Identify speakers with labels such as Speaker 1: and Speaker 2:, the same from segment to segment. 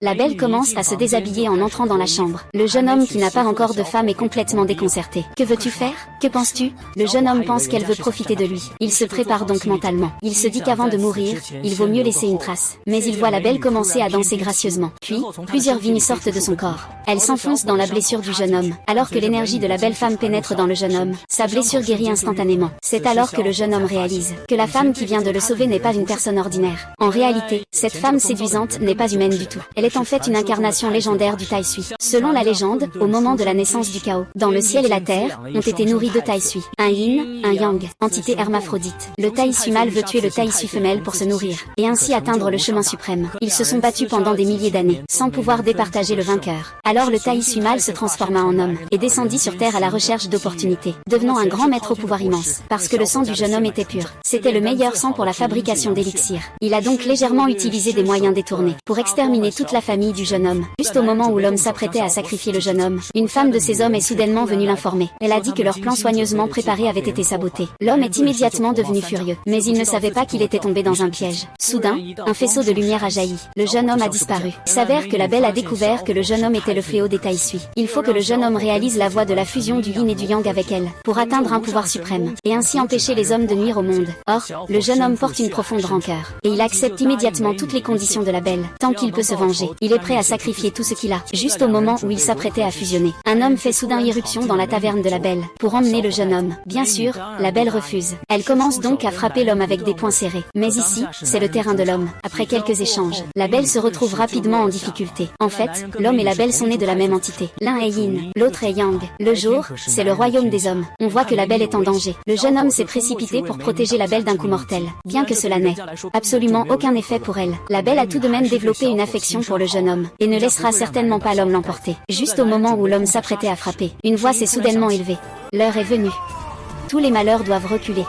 Speaker 1: La belle commence à se déshabiller en entrant dans la chambre. Le jeune homme qui n'a pas encore de femme est complètement déconcerté. Que veux-tu faire? Que penses-tu? Le jeune homme pense qu'elle veut profiter de lui. Il se prépare donc mentalement. Il se dit qu'avant de mourir, il vaut mieux laisser une trace. Mais il voit la belle commencer à danser gracieusement. Puis, plusieurs vignes sortent de son corps. Elle s'enfonce dans la blessure du jeune homme. Alors que l'énergie de la belle femme pénètre dans le jeune homme, sa blessure guérit instantanément. C'est alors que le jeune homme réalise que la femme qui vient de le sauver n'est pas une personne ordinaire. En réalité, cette femme séduisante n'est pas humaine du tout. Elle est en fait une incarnation légendaire du Tai Sui. Selon la légende, au moment de la naissance du chaos, dans le ciel et la terre, ont été nourris deux Tai Sui. Un yin, un yang, entité hermaphrodite. Le Tai Sui mâle veut tuer le Tai Sui femelle pour se nourrir, et ainsi atteindre le chemin suprême. Ils se sont battus pendant des milliers d'années, sans pouvoir départager le vainqueur. Alors le Tai Sui mâle se transforma en homme, et descendit sur terre à la recherche d'opportunités, devenant un grand maître au pouvoir immense, parce que le sang du jeune homme était pur. C'était le meilleur sang pour la fabrication d'élixirs. Il a donc légèrement utilisé des moyens détournés, pour exterminer toute la famille du jeune homme. Juste au moment où l'homme s'apprêtait à sacrifier le jeune homme, une femme de ses hommes est soudainement venue l'informer. Elle a dit que leur plan soigneusement préparé avait été saboté. L'homme est immédiatement devenu furieux, mais il ne savait pas qu'il était tombé dans un piège. Soudain, un faisceau de lumière a jailli. Le jeune homme a disparu. Il s'avère que la belle a découvert que le jeune homme était le fléau des Tai Sui. Il faut que le jeune homme réalise la voie de la fusion du yin et du yang avec elle, pour atteindre un pouvoir suprême, et ainsi empêcher les hommes de nuire au monde. Or, le jeune homme porte une profonde rancœur, et il accepte immédiatement toutes les conditions de la belle. Tant qu'il peut se venger, il est prêt à sacrifier tout ce qu'il a. Juste au moment où il s'apprêtait à fusionner, un homme fait soudain irruption dans la taverne de la belle, pour emmener le jeune homme. Bien sûr, la belle refuse. Elle commence donc à frapper l'homme avec des poings serrés. Mais ici, c'est le terrain de l'homme. Après quelques échanges, la belle se retrouve rapidement en difficulté. En fait, l'homme et la belle sont nés de la même entité. L'un est yin, l'autre est yang. Le jour, c'est le royaume des hommes. On voit que la belle est en danger. Le jeune homme s'est précipité pour protéger la belle d'un coup mortel. Bien que cela n'ait absolument aucun effet pour elle, la belle a tout de même développé une affection pour le jeune homme, et ne laissera certainement pas l'homme l'emporter. Juste au moment où l'homme s'apprêtait à frapper, une voix s'est soudainement élevée. L'heure est venue. Tous les malheurs doivent reculer.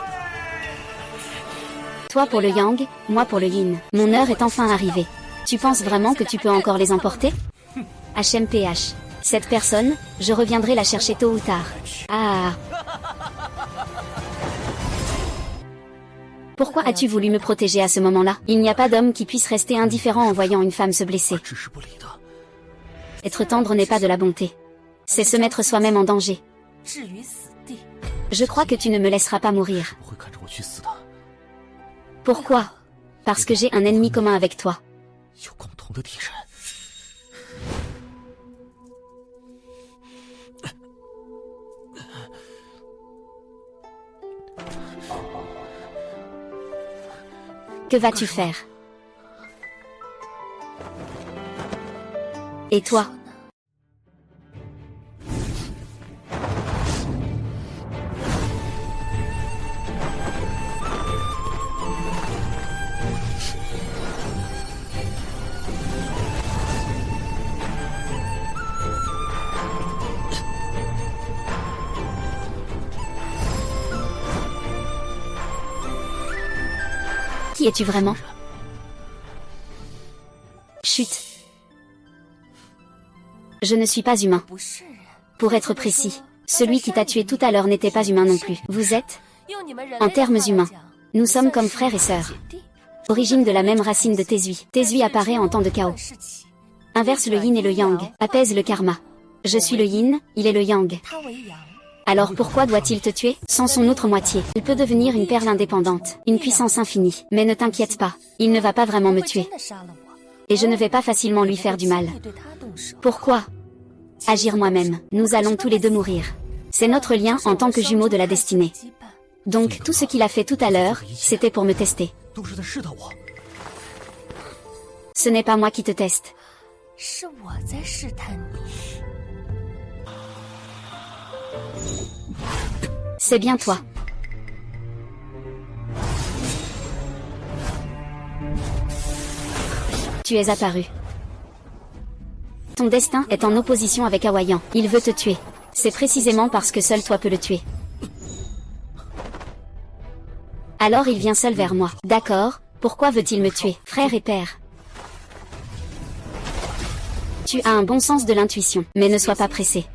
Speaker 1: Toi pour le yang, moi pour le yin. Mon heure est enfin arrivée. Tu penses vraiment que tu peux encore les emporter? HMPH. Cette personne, je reviendrai la chercher tôt ou tard. Ah. Pourquoi as-tu voulu me protéger à ce moment-là? Il n'y a pas d'homme qui puisse rester indifférent en voyant une femme se blesser. Être tendre n'est pas de la bonté. C'est se mettre soi-même en danger. Je crois que tu ne me laisseras pas mourir. Pourquoi? Parce que j'ai un ennemi commun avec toi. Que vas-tu faire? Et toi? Qui es-tu vraiment? Chut. Je ne suis pas humain. Pour être précis, celui qui t'a tué tout à l'heure n'était pas humain non plus. Vous êtes? En termes humains, nous sommes comme frères et sœurs. Origine de la même racine de Tezui. Tezui apparaît en temps de chaos. Inverse le yin et le yang, apaise le karma. Je suis le yin, il est le yang. Alors pourquoi doit-il te tuer? Sans son autre moitié, il peut devenir une perle indépendante, une puissance infinie. Mais ne t'inquiète pas, il ne va pas vraiment me tuer. Et je ne vais pas facilement lui faire du mal. Pourquoi? Agir moi-même. Nous allons tous les deux mourir. C'est notre lien en tant que jumeaux de la destinée. Donc tout ce qu'il a fait tout à l'heure, c'était pour me tester. Ce n'est pas moi qui te teste. C'est bien toi. Tu es apparu. Ton destin est en opposition avec Hawaïan. Il veut te tuer. C'est précisément parce que seul toi peux le tuer. Alors il vient seul vers moi. D'accord, pourquoi veut-il me tuer? Frère et père. Tu as un bon sens de l'intuition, mais ne sois pas pressé.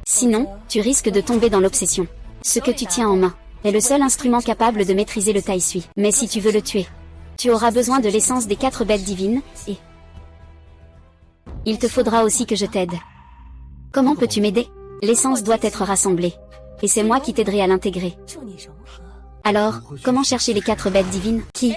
Speaker 1: Sinon, tu risques de tomber dans l'obsession. Ce que tu tiens en main est le seul instrument capable de maîtriser le Tai Sui. Mais si tu veux le tuer, tu auras besoin de l'essence des 4 bêtes divines, et Il te faudra aussi que je t'aide. Comment peux-tu m'aider? L'essence doit être rassemblée. Et c'est moi qui t'aiderai à l'intégrer. Alors, comment chercher les 4 bêtes divines? Qui?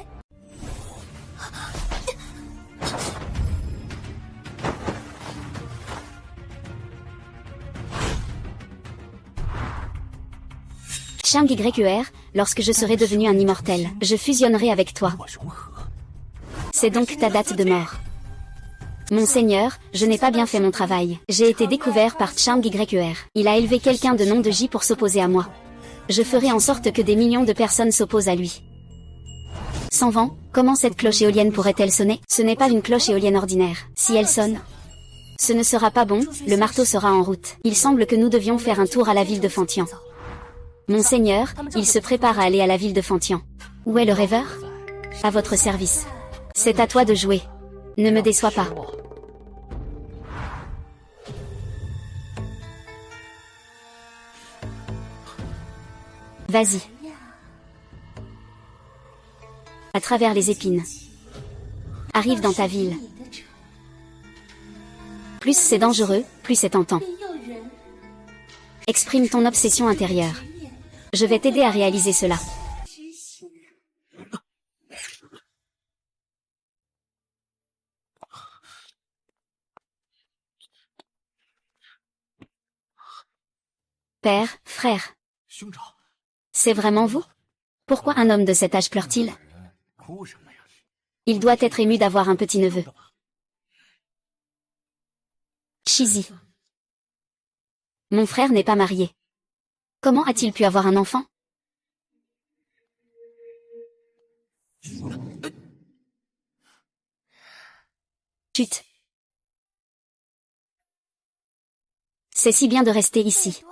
Speaker 1: Chang YER, lorsque je serai devenu un immortel, je fusionnerai avec toi. C'est donc ta date de mort. Mon seigneur, je n'ai pas bien fait mon travail. J'ai été découvert par Chang YER. Il a élevé quelqu'un de nom de J pour s'opposer à moi. Je ferai en sorte que des millions de personnes s'opposent à lui. Sans vent, comment cette cloche éolienne pourrait-elle sonner? Ce n'est pas une cloche éolienne ordinaire. Si elle sonne, ce ne sera pas bon, le marteau sera en route. Il semble que nous devions faire un tour à la ville de Fantian. Mon seigneur, il se prépare à aller à la ville de Fantian. Où est le rêveur? À votre service. C'est à toi de jouer. Ne me déçois pas. Vas-y. À travers les épines. Arrive dans ta ville. Plus c'est dangereux, plus c'est tentant. Exprime ton obsession intérieure. Je vais t'aider à réaliser cela. Père, frère. C'est vraiment vous? Pourquoi un homme de cet âge pleure-t-il? Il doit être ému d'avoir un petit-neveu. Shizi. Mon frère n'est pas marié. Comment a-t-il pu avoir un enfant? Chut. C'est si bien de rester ici.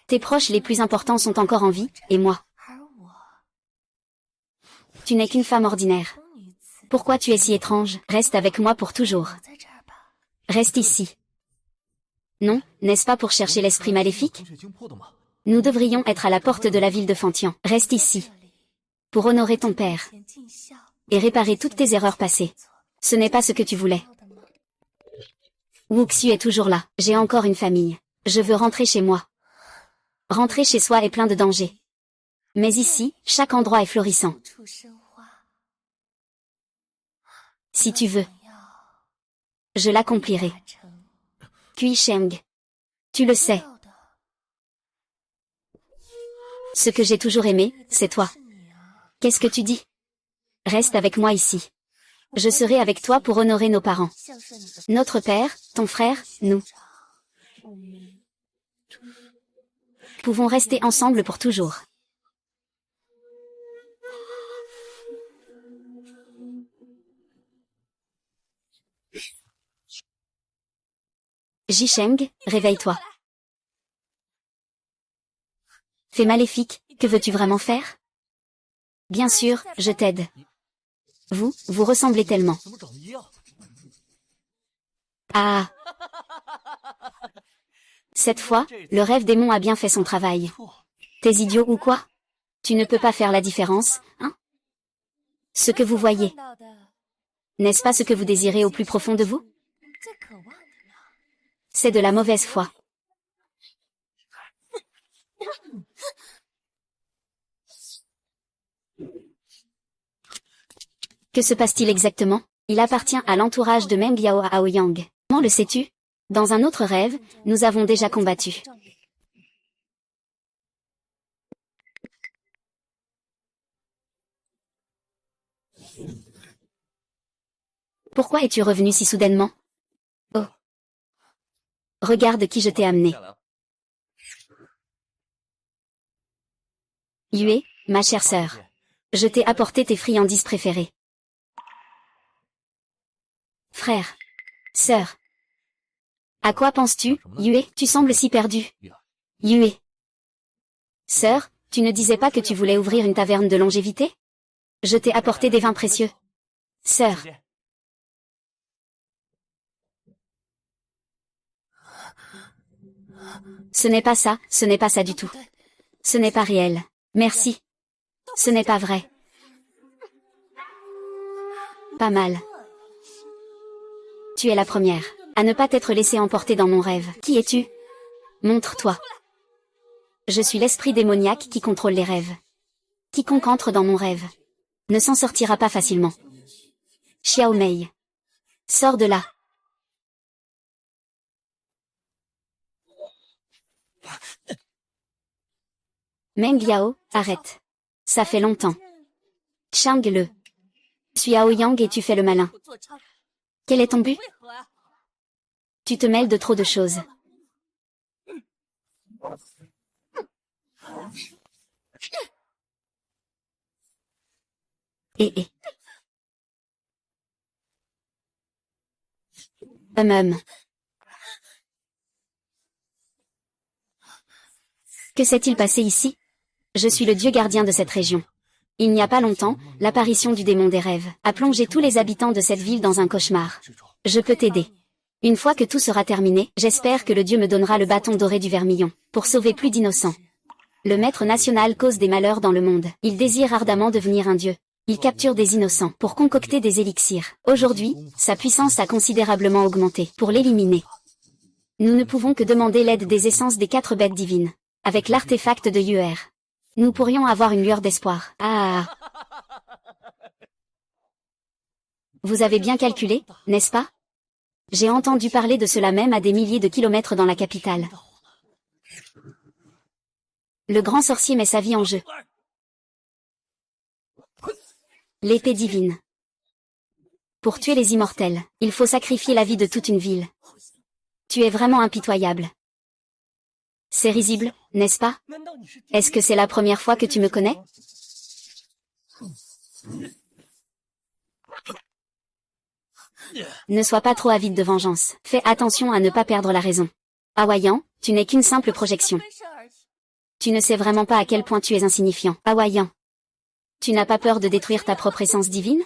Speaker 1: Tes proches les plus importants sont encore en vie, et moi. Tu n'es qu'une femme ordinaire. Pourquoi tu es si étrange? Reste avec moi pour toujours. Reste ici. Non, n'est-ce pas pour chercher l'esprit maléfique? Nous devrions être à la porte de la ville de Fantian. Reste ici. Pour honorer ton père. Et réparer toutes tes erreurs passées. Ce n'est pas ce que tu voulais. Wuxu est toujours là. J'ai encore une famille. Je veux rentrer chez moi. Rentrer chez soi est plein de dangers. Mais ici, chaque endroit est florissant. Si tu veux, je l'accomplirai. Kui Sheng. Tu le sais. Ce que j'ai toujours aimé, c'est toi. Qu'est-ce que tu dis? Reste avec moi ici. Je serai avec toi pour honorer nos parents. Notre père, ton frère, nous. Pouvons rester ensemble pour toujours. Jisheng, réveille-toi. Fais maléfique, que veux-tu vraiment faire? Bien sûr, je t'aide. Vous ressemblez tellement. Ah! Cette fois, le rêve démon a bien fait son travail. T'es idiot ou quoi? Tu ne peux pas faire la différence, hein? Ce que vous voyez. N'est-ce pas ce que vous désirez au plus profond de vous? C'est de la mauvaise foi. Que se passe-t-il exactement? Il appartient à l'entourage de Meng Yao Aoyang. Comment le sais-tu? Dans un autre rêve, nous avons déjà combattu. Pourquoi es-tu revenu si soudainement? Oh. Regarde qui je t'ai amené. Yue, ma chère sœur. Je t'ai apporté tes friandises préférées. Frère. Sœur. À quoi penses-tu, Yue? Tu sembles si perdu. Yue. Sœur, tu ne disais pas que tu voulais ouvrir une taverne de longévité? Je t'ai apporté des vins précieux. Sœur. Ce n'est pas ça, ce n'est pas ça du tout. Ce n'est pas réel. Merci. Ce n'est pas vrai. Pas mal. Tu es la première. À ne pas t'être laissé emporter dans mon rêve. Qui es-tu? Montre-toi. Je suis l'esprit démoniaque qui contrôle les rêves. Quiconque entre dans mon rêve ne s'en sortira pas facilement. Xiao Mei. Sors de là. Meng Yao, arrête. Ça fait longtemps. Chang le. Je suis Aoyang et tu fais le malin. Quel est ton but? Tu te mêles de trop de choses. Eh. Que s'est-il passé ici? Je suis le dieu gardien de cette région. Il n'y a pas longtemps, l'apparition du démon des rêves a plongé tous les habitants de cette ville dans un cauchemar. Je peux t'aider. Une fois que tout sera terminé, j'espère que le dieu me donnera le bâton doré du vermillon, pour sauver plus d'innocents. Le maître national cause des malheurs dans le monde. Il désire ardemment devenir un dieu. Il capture des innocents pour concocter des élixirs. Aujourd'hui, sa puissance a considérablement augmenté. Pour l'éliminer, nous ne pouvons que demander l'aide des essences des 4 bêtes divines. Avec l'artefact de Yuer, nous pourrions avoir une lueur d'espoir. Ah! Vous avez bien calculé, n'est-ce pas? J'ai entendu parler de cela même à des milliers de kilomètres dans la capitale. Le grand sorcier met sa vie en jeu. L'épée divine. Pour tuer les immortels, il faut sacrifier la vie de toute une ville. Tu es vraiment impitoyable. C'est risible, n'est-ce pas? Est-ce que c'est la première fois que tu me connais? Ne sois pas trop avide de vengeance. Fais attention à ne pas perdre la raison. Hawaïan, tu n'es qu'une simple projection. Tu ne sais vraiment pas à quel point tu es insignifiant. Hawaïan. Tu n'as pas peur de détruire ta propre essence divine?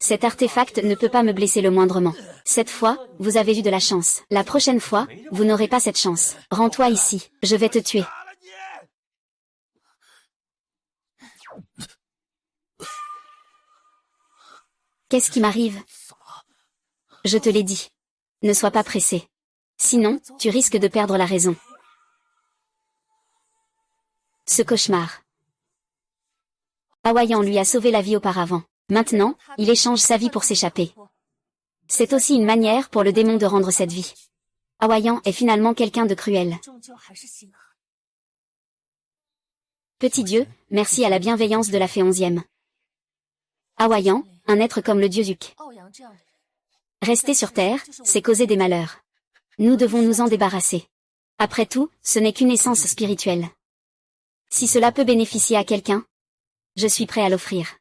Speaker 1: Cet artefact ne peut pas me blesser le moindrement. Cette fois, vous avez eu de la chance. La prochaine fois, vous n'aurez pas cette chance. Rends-toi ici, je vais te tuer. Qu'est-ce qui m'arrive? Je te l'ai dit. Ne sois pas pressé. Sinon, tu risques de perdre la raison. Ce cauchemar. Hawaïan lui a sauvé la vie auparavant. Maintenant, il échange sa vie pour s'échapper. C'est aussi une manière pour le démon de rendre cette vie. Hawaïan est finalement quelqu'un de cruel. Petit dieu, merci à la bienveillance de la fée 11e. Hawaïan, un être comme le dieu Zuc. Rester sur Terre, c'est causer des malheurs. Nous devons nous en débarrasser. Après tout, ce n'est qu'une essence spirituelle. Si cela peut bénéficier à quelqu'un, je suis prêt à l'offrir.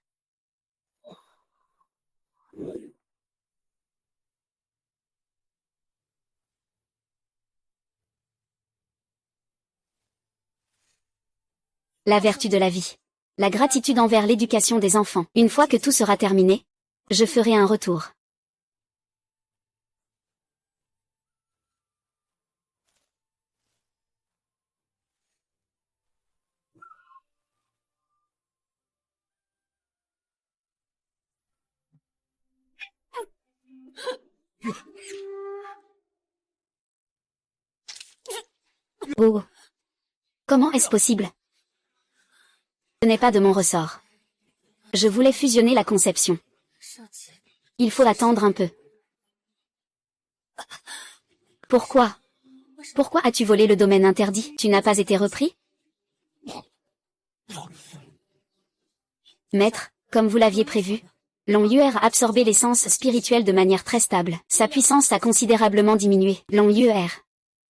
Speaker 1: La vertu de la vie. La gratitude envers l'éducation des enfants. Une fois que tout sera terminé, je ferai un retour. Oh. Comment est-ce possible? Ce n'est pas de mon ressort. Je voulais fusionner la conception. Il faut attendre un peu. Pourquoi? Pourquoi as-tu volé le domaine interdit? Tu n'as pas été repris? Maître, comme vous l'aviez prévu, Long Yuer a absorbé l'essence spirituelle de manière très stable. Sa puissance a considérablement diminué. Long Yuer,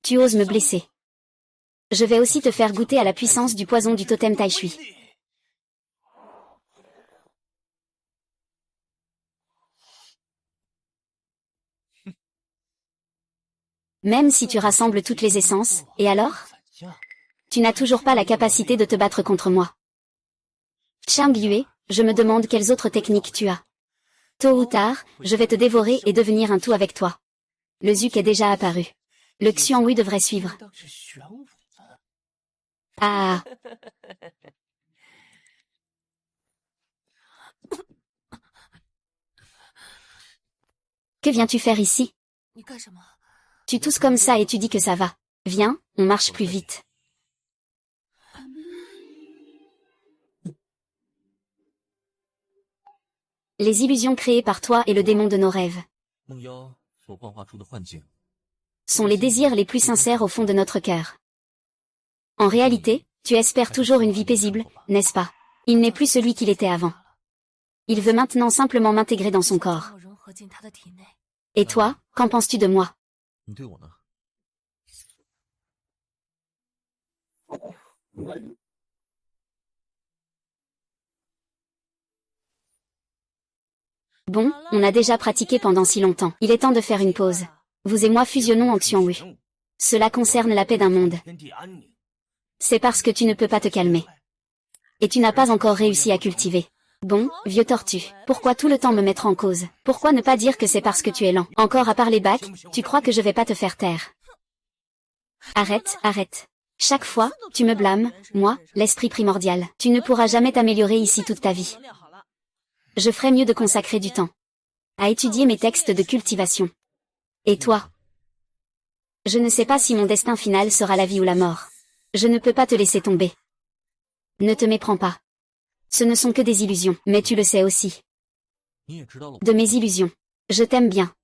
Speaker 1: tu oses me blesser. Je vais aussi te faire goûter à la puissance du poison du totem Tai Shui. Même si tu rassembles toutes les essences, et alors? Tu n'as toujours pas la capacité de te battre contre moi. Chang Yue, je me demande quelles autres techniques tu as. Tôt ou tard, je vais te dévorer et devenir un tout avec toi. Le Zuc est déjà apparu. Le Xionghui devrait suivre. Ah. Que viens-tu faire ici? Tu tousses comme ça et tu dis que ça va. Viens, on marche plus vite. Les illusions créées par toi et le démon de nos rêves sont les désirs les plus sincères au fond de notre cœur. En réalité, tu espères toujours une vie paisible, n'est-ce pas? Il n'est plus celui qu'il était avant. Il veut maintenant simplement m'intégrer dans son corps. Et toi, qu'en penses-tu de moi? Bon, on a déjà pratiqué pendant si longtemps. Il est temps de faire une pause. Vous et moi fusionnons en Xionghui. Cela concerne la paix d'un monde. C'est parce que tu ne peux pas te calmer. Et tu n'as pas encore réussi à cultiver. Bon, vieux tortue, pourquoi tout le temps me mettre en cause? Pourquoi ne pas dire que c'est parce que tu es lent? Encore à parler bac, tu crois que je vais pas te faire taire? Arrête, arrête. Chaque fois, tu me blâmes, moi, l'esprit primordial. Tu ne pourras jamais t'améliorer ici toute ta vie. Je ferais mieux de consacrer du temps à étudier mes textes de cultivation. Et toi? Je ne sais pas si mon destin final sera la vie ou la mort. Je ne peux pas te laisser tomber. Ne te méprends pas. Ce ne sont que des illusions, mais tu le sais aussi. De mes illusions. Je t'aime bien.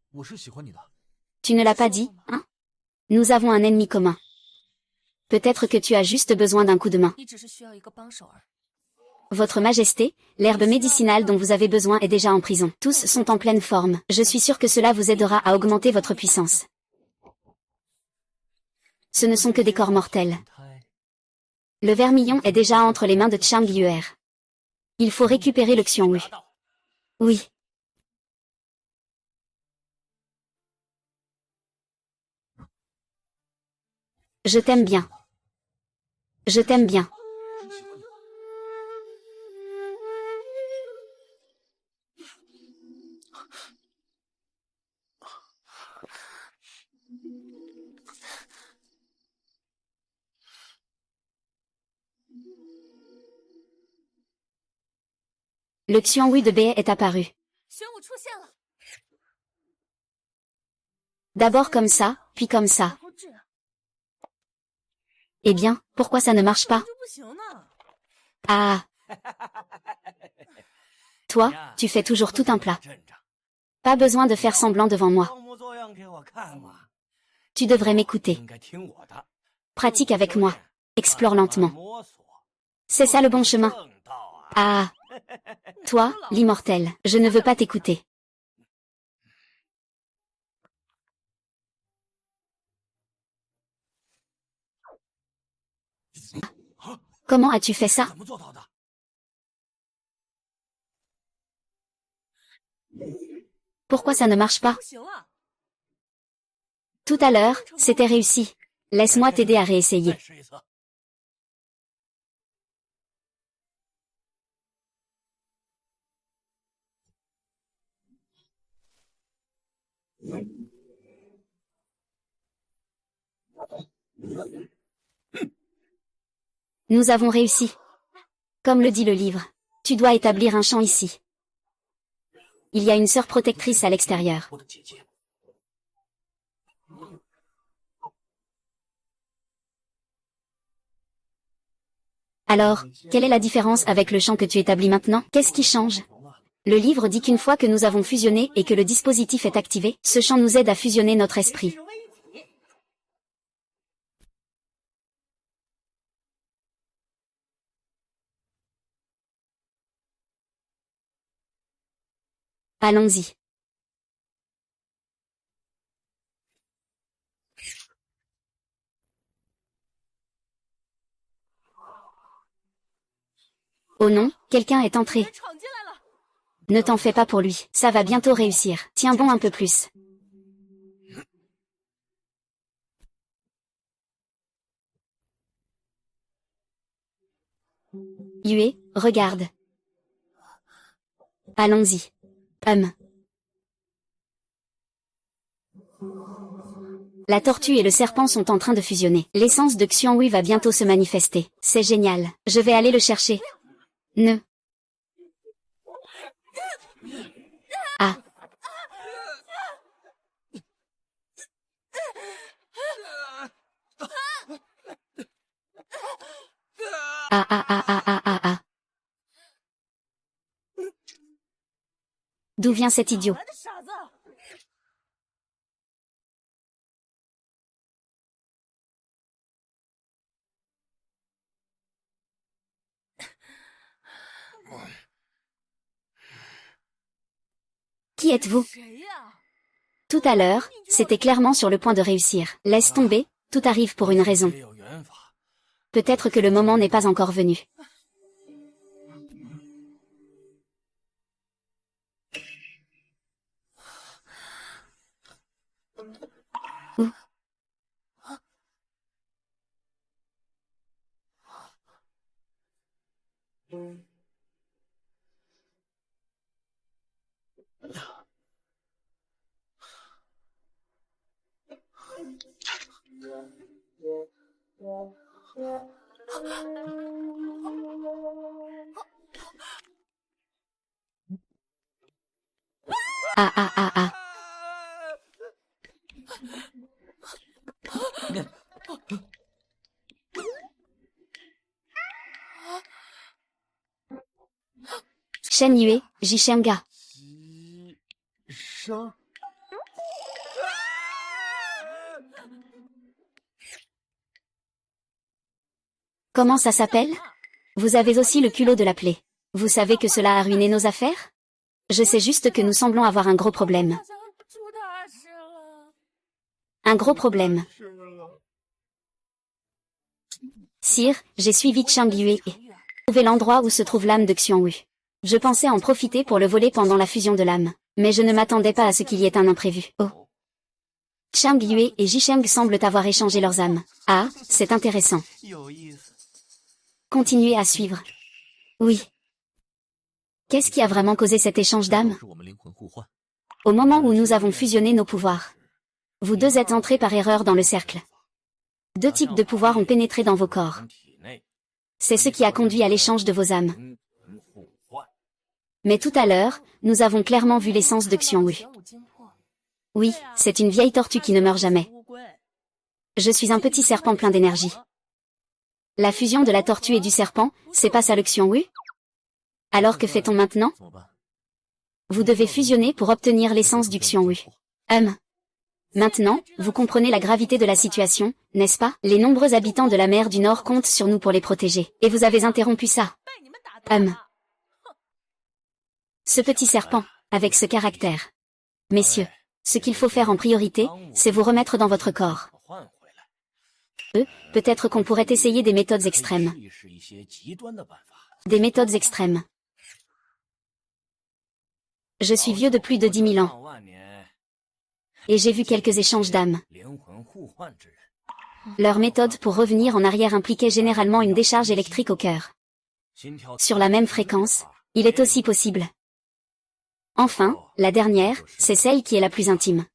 Speaker 1: Tu ne l'as pas dit, hein? Nous avons un ennemi commun. Peut-être que tu as juste besoin d'un coup de main. Votre Majesté, l'herbe médicinale dont vous avez besoin est déjà en prison. Tous sont en pleine forme. Je suis sûr que cela vous aidera à augmenter votre puissance. Ce ne sont que des corps mortels. Le vermillon est déjà entre les mains de Chang Yuer. Il faut récupérer le Xionghui. Oui. Je t'aime bien. Je t'aime bien. Le Xionghui de Bei est apparu. D'abord comme ça, puis comme ça. Eh bien, pourquoi ça ne marche pas? Ah. Toi, tu fais toujours tout un plat. Pas besoin de faire semblant devant moi. Tu devrais m'écouter. Pratique avec moi. Explore lentement. C'est ça le bon chemin. Ah. Toi, l'immortel, je ne veux pas t'écouter. Comment as-tu fait ça? Pourquoi ça ne marche pas? Tout à l'heure, c'était réussi. Laisse-moi t'aider à réessayer. Nous avons réussi. Comme le dit le livre, tu dois établir un champ ici. Il y a une sœur protectrice à l'extérieur. Alors, quelle est la différence avec le champ que tu établis maintenant? Qu'est-ce qui change? Le livre dit qu'une fois que nous avons fusionné et que le dispositif est activé, ce champ nous aide à fusionner notre esprit. Allons-y. Oh non, quelqu'un est entré. Ne t'en fais pas pour lui, ça va bientôt réussir. Tiens bon un peu plus. Yue, regarde. Allons-y. La tortue et le serpent sont en train de fusionner. L'essence de Xianghui va bientôt se manifester. C'est génial. Je vais aller le chercher. Ne. Ah. Ah ah ah ah ah ah ah. D'où vient cet idiot? Qui êtes-vous? Tout à l'heure, c'était clairement sur le point de réussir. Laisse tomber, tout arrive pour une raison. Peut-être que le moment n'est pas encore venu. Où? Ah ah ah ah. Shen Yue, Jishenga. Comment ça s'appelle? Vous avez aussi le culot de l'appeler. Vous savez que cela a ruiné nos affaires? Je sais juste que nous semblons avoir un gros problème. Un gros problème. Sire, j'ai suivi Chang Yue et trouvé l'endroit où se trouve l'âme de Xiangwu. Je pensais en profiter pour le voler pendant la fusion de l'âme, mais je ne m'attendais pas à ce qu'il y ait un imprévu. Oh. Chang Yue et Jisheng semblent avoir échangé leurs âmes. Ah, c'est intéressant. Continuez à suivre. Oui. Qu'est-ce qui a vraiment causé cet échange d'âmes? Au moment où nous avons fusionné nos pouvoirs. Vous deux êtes entrés par erreur dans le cercle. Deux types de pouvoirs ont pénétré dans vos corps. C'est ce qui a conduit à l'échange de vos âmes. Mais tout à l'heure, nous avons clairement vu l'essence de Xiangwu. Oui, c'est une vieille tortue qui ne meurt jamais. Je suis un petit serpent plein d'énergie. La fusion de la tortue et du serpent, c'est pas ça le Xiangwu? Alors que fait-on maintenant? Vous devez fusionner pour obtenir l'essence du Xiangwu. Maintenant, vous comprenez la gravité de la situation, n'est-ce pas? Les nombreux habitants de la mer du Nord comptent sur nous pour les protéger. Et vous avez interrompu ça. Ce petit serpent, avec ce caractère. Messieurs, ce qu'il faut faire en priorité, c'est vous remettre dans votre corps. Peut-être qu'on pourrait essayer des méthodes extrêmes. Des méthodes extrêmes. Je suis vieux de plus de 10 000 ans. Et j'ai vu quelques échanges d'âmes. Leur méthode pour revenir en arrière impliquait généralement une décharge électrique au cœur. Sur la même fréquence, il est aussi possible. Enfin, la dernière, c'est celle qui est la plus intime.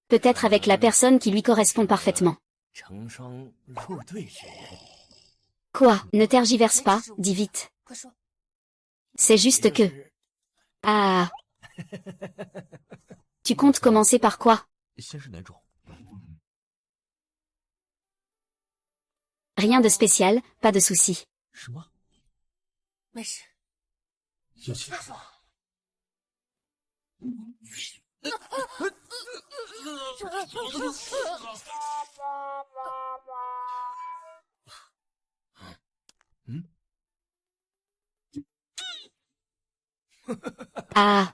Speaker 1: Peut-être avec la personne qui lui correspond parfaitement. Quoi? Ne tergiverse pas, dis vite. C'est juste que... Ah. Tu comptes commencer par quoi? Rien de spécial, pas de souci. Ah.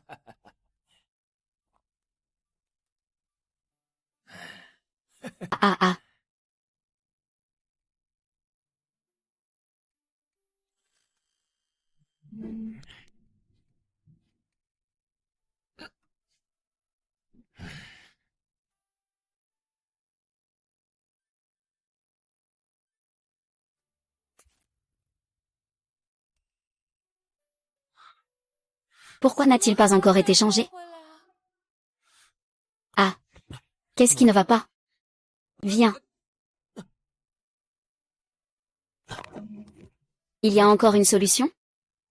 Speaker 1: Ah ah. Pourquoi n'a-t-il pas encore été changé? Qu'est-ce qui ne va pas? Viens. Il y a encore une solution?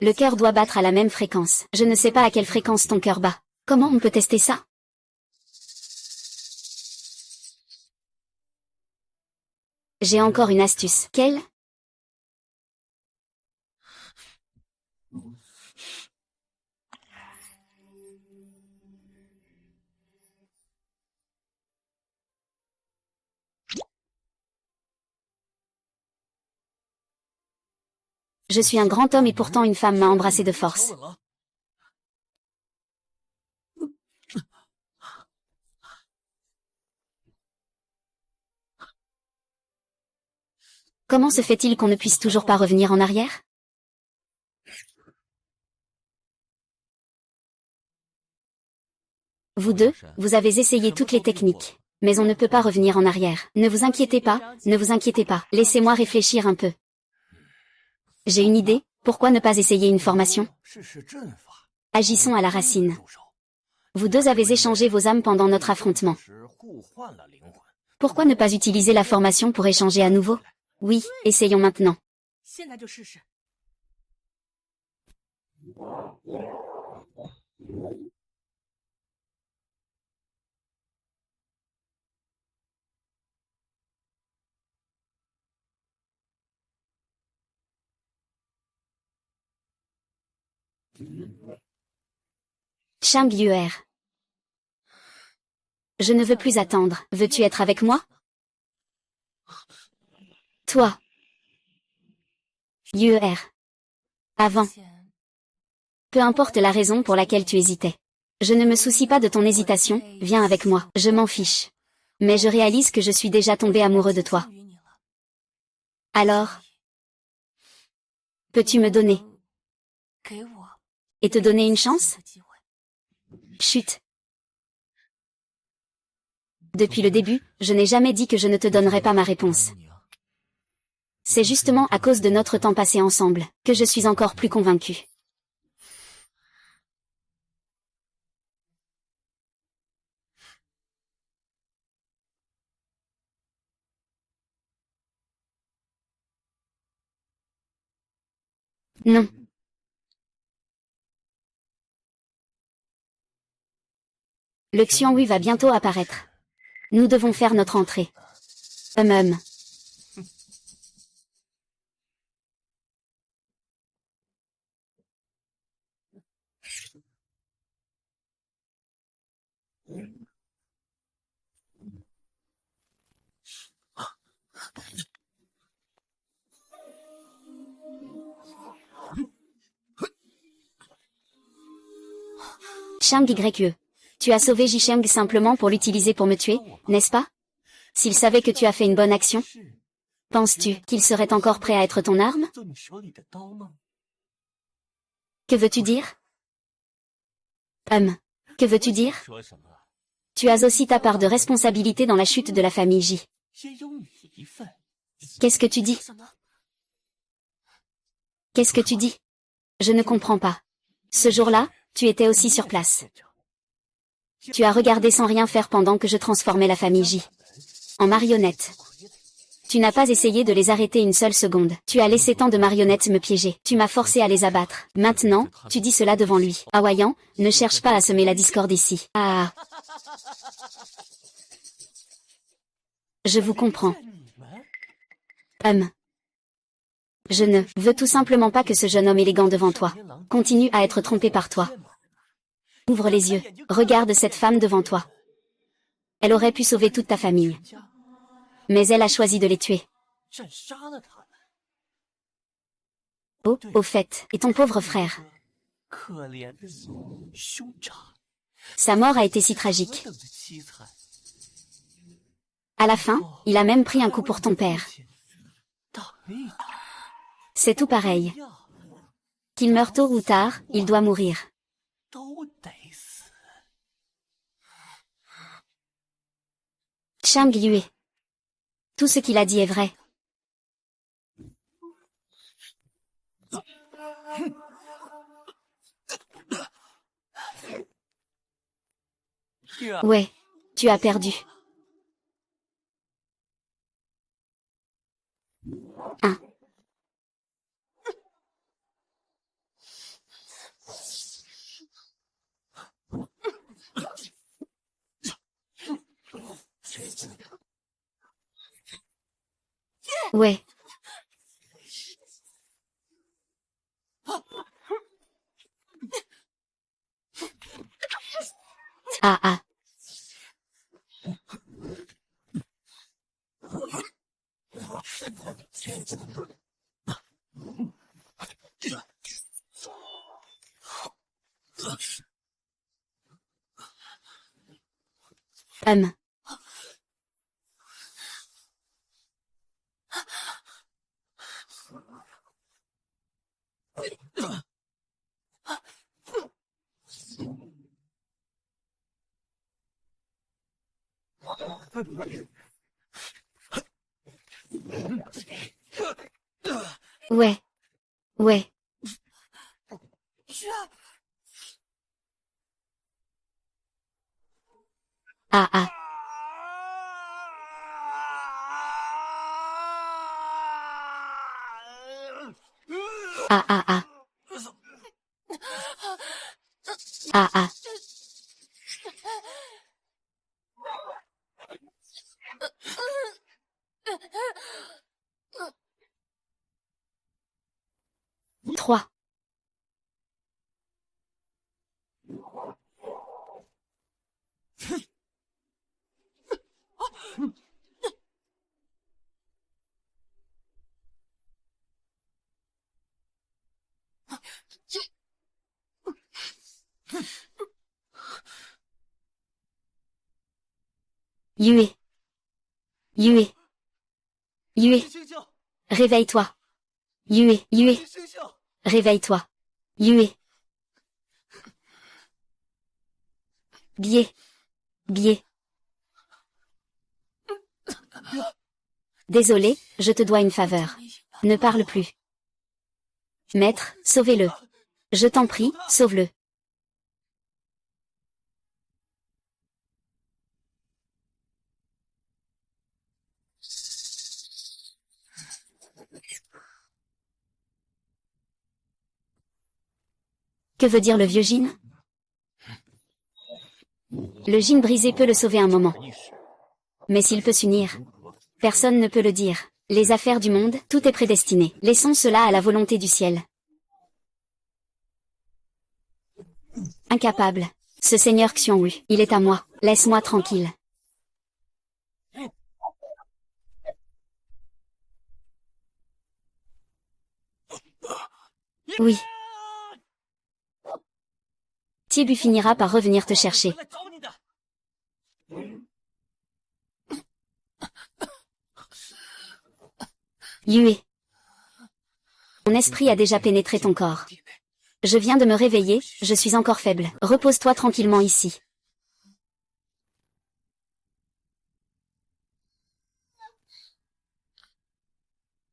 Speaker 1: Le cœur doit battre à la même fréquence. Je ne sais pas à quelle fréquence ton cœur bat. Comment on peut tester ça? J'ai encore une astuce. Quelle? Je suis un grand homme et pourtant une femme m'a embrassé de force. Comment se fait-il qu'on ne puisse toujours pas revenir en arrière? Vous deux, vous avez essayé toutes les techniques. Mais on ne peut pas revenir en arrière. Ne vous inquiétez pas, ne vous inquiétez pas. Laissez-moi réfléchir un peu. J'ai une idée, pourquoi ne pas essayer une formation? Agissons à la racine. Vous deux avez échangé vos âmes pendant notre affrontement. Pourquoi ne pas utiliser la formation pour échanger à nouveau? Oui, essayons maintenant. Shang Yuer. Je ne veux plus attendre. Veux-tu être avec moi? Toi. Yuer. Avant. Peu importe la raison pour laquelle tu hésitais. Je ne me soucie pas de ton hésitation, viens avec moi. Je m'en fiche. Mais je réalise que je suis déjà tombé amoureux de toi. Alors, peux-tu me donner et te donner une chance? Chut. Depuis le début, je n'ai jamais dit que je ne te donnerais pas ma réponse. C'est justement à cause de notre temps passé ensemble, que je suis encore plus convaincue. Non. Le Xianhui va bientôt apparaître. Nous devons faire notre entrée. Hum. Shang Yue. Tu as sauvé Jisheng simplement pour l'utiliser pour me tuer, n'est-ce pas? S'il savait que tu as fait une bonne action, penses-tu qu'il serait encore prêt à être ton arme? Que veux-tu dire? Que veux-tu dire? Tu as aussi ta part de responsabilité dans la chute de la famille J. Qu'est-ce que tu dis? Qu'est-ce que tu dis? Je ne comprends pas. Ce jour-là, tu étais aussi sur place. Tu as regardé sans rien faire pendant que je transformais la famille J en marionnettes. Tu n'as pas essayé de les arrêter une seule seconde. Tu as laissé tant de marionnettes me piéger. Tu m'as forcé à les abattre. Maintenant, tu dis cela devant lui. Hawaïan, ne cherche pas à semer la discorde ici. Ah. Je vous comprends. Je ne veux tout simplement pas que ce jeune homme élégant devant toi continue à être trompé par toi. Ouvre les yeux. Regarde cette femme devant toi. Elle aurait pu sauver toute ta famille. Mais elle a choisi de les tuer. Oh, au fait, et ton pauvre frère. Sa mort a été si tragique. À la fin, il a même pris un coup pour ton père. C'est tout pareil. Qu'il meure tôt ou tard, il doit mourir. Shang Yue. Tout ce qu'il a dit est vrai. Ouais, tu as perdu. Ouais. Ah ah. Ouais. Ouais. Ah ah. Ah ah ah. Ah ah. 3. Yue. Yue. Yue. Réveille-toi. Yue. Yue. Réveille-toi. Yue. Biais. Biais. Désolé, je te dois une faveur. Ne parle plus. Maître, sauvez-le. Je t'en prie, sauve-le. Que veut dire le vieux Jin? Le Jin brisé peut le sauver un moment. Mais s'il peut s'unir, personne ne peut le dire. Les affaires du monde, tout est prédestiné. Laissons cela à la volonté du ciel. Incapable. Ce seigneur Xiongwu, il est à moi. Laisse-moi tranquille. Oui. Tiebu finira par revenir te chercher. Yue. Mon esprit a déjà pénétré ton corps. Je viens de me réveiller, je suis encore faible. Repose-toi tranquillement ici.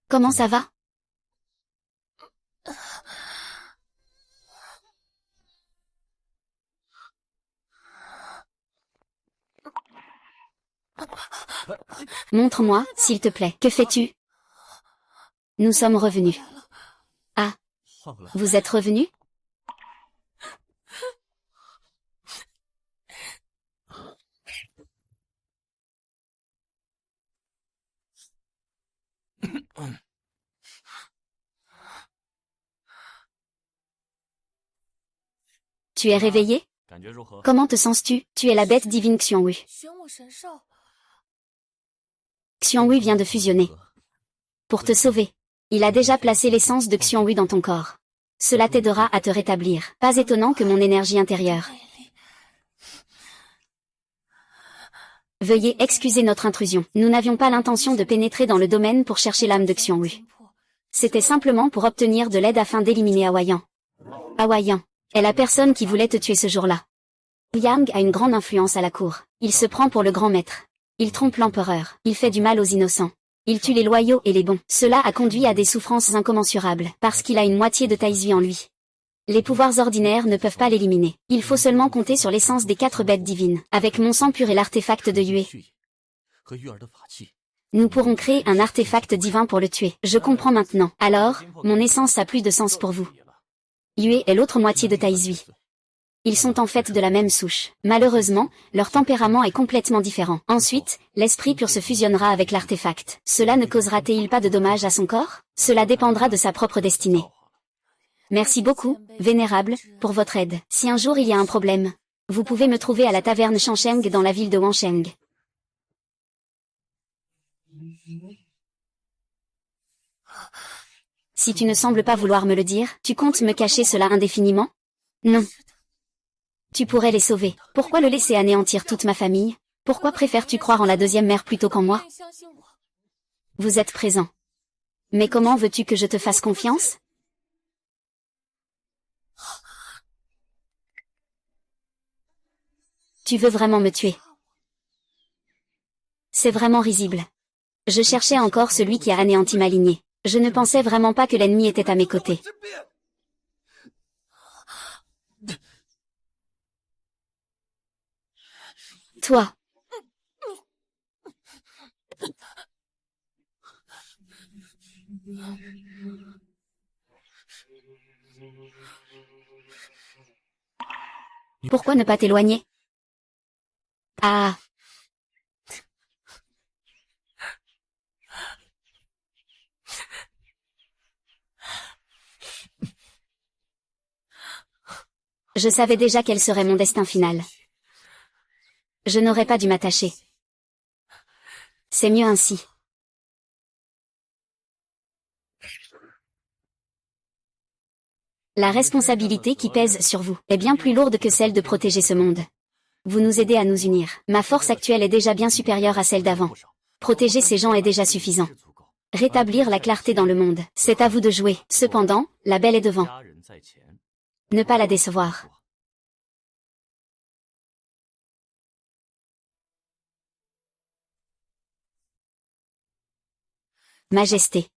Speaker 1: Comment ça va? Montre-moi, s'il te plaît. Que fais-tu? Nous sommes revenus. Ah. Vous êtes revenus? Tu es réveillé? Comment te sens-tu? Tu es la bête divine Xiongwu. Xiongwu vient de fusionner. Pour te sauver. Il a déjà placé l'essence de Xiongwu dans ton corps. Cela t'aidera à te rétablir. Pas étonnant que mon énergie intérieure. Veuillez excuser notre intrusion. Nous n'avions pas l'intention de pénétrer dans le domaine pour chercher l'âme de Xiongwu. C'était simplement pour obtenir de l'aide afin d'éliminer Hawayan. Hawayan est la personne qui voulait te tuer ce jour-là. Yang a une grande influence à la cour. Il se prend pour le grand maître. Il trompe l'empereur. Il fait du mal aux innocents. Il tue les loyaux et les bons. Cela a conduit à des souffrances incommensurables, parce qu'il a une moitié de Taizui en lui. Les pouvoirs ordinaires ne peuvent pas l'éliminer. Il faut seulement compter sur l'essence des 4 bêtes divines. Avec mon sang pur et l'artefact de Yue, nous pourrons créer un artefact divin pour le tuer. Je comprends maintenant. Alors, mon essence a plus de sens pour vous. Yue est l'autre moitié de Taizui. Ils sont en fait de la même souche. Malheureusement, leur tempérament est complètement différent. Ensuite, l'esprit pur se fusionnera avec l'artefact. Cela ne causera-t-il pas de dommages à son corps? Cela dépendra de sa propre destinée. Merci beaucoup, Vénérable, pour votre aide. Si un jour il y a un problème, vous pouvez me trouver à la taverne Shansheng dans la ville de Wansheng. Si tu ne sembles pas vouloir me le dire, tu comptes me cacher cela indéfiniment? Non. Tu pourrais les sauver. Pourquoi le laisser anéantir toute ma famille? Pourquoi préfères-tu croire en la deuxième mère plutôt qu'en moi? Vous êtes présent. Mais comment veux-tu que je te fasse confiance? Tu veux vraiment me tuer? C'est vraiment risible. Je cherchais encore celui qui a anéanti ma lignée. Je ne pensais vraiment pas que l'ennemi était à mes côtés. Toi. Pourquoi ne pas t'éloigner? Ah. Je savais déjà quel serait mon destin final. Je n'aurais pas dû m'attacher. C'est mieux ainsi. La responsabilité qui pèse sur vous est bien plus lourde que celle de protéger ce monde. Vous nous aidez à nous unir. Ma force actuelle est déjà bien supérieure à celle d'avant. Protéger ces gens est déjà suffisant. Rétablir la clarté dans le monde, c'est à vous de jouer. Cependant, la belle est devant. Ne pas la décevoir. Majesté.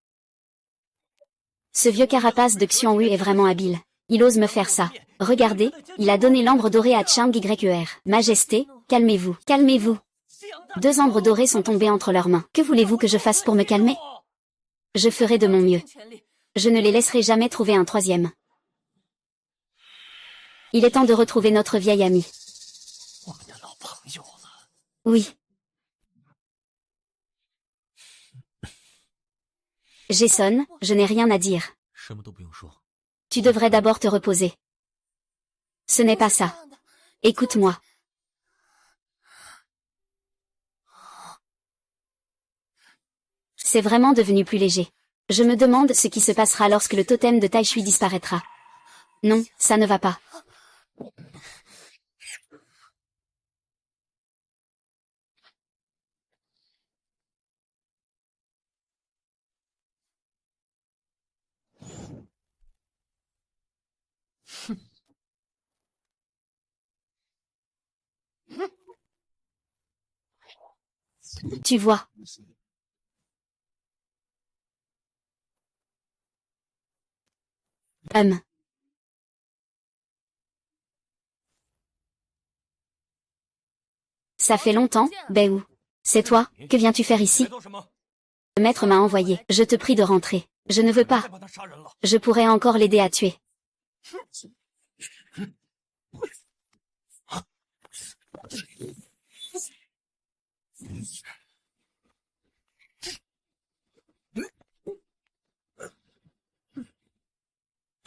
Speaker 1: Ce vieux carapace de Xiongwu est vraiment habile. Il ose me faire ça. Regardez, il a donné l'ambre doré à Chang Yer. Majesté, calmez-vous, calmez-vous. 2 ambres dorées sont tombées entre leurs mains. Que voulez-vous que je fasse pour me calmer? Je ferai de mon mieux. Je ne les laisserai jamais trouver un 3e. Il est temps de retrouver notre vieil ami. Oui. Jason, je n'ai rien à dire. Tu devrais d'abord te reposer. Ce n'est pas ça. Écoute-moi. C'est vraiment devenu plus léger. Je me demande ce qui se passera lorsque le totem de Tai Shui disparaîtra. Non, ça ne va pas. Tu vois. Ça fait longtemps, Beou. C'est toi, que viens-tu faire ici? Le maître m'a envoyé. Je te prie de rentrer. Je ne veux pas. Je pourrais encore l'aider à tuer.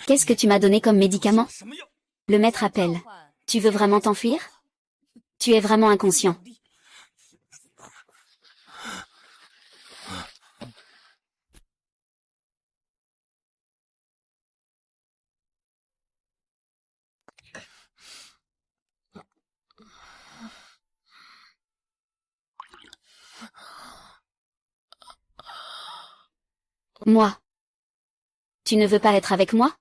Speaker 1: Qu'est-ce que tu m'as donné comme médicament? Le maître appelle. Tu veux vraiment t'enfuir? Tu es vraiment inconscient. Moi. Tu ne veux pas être avec moi?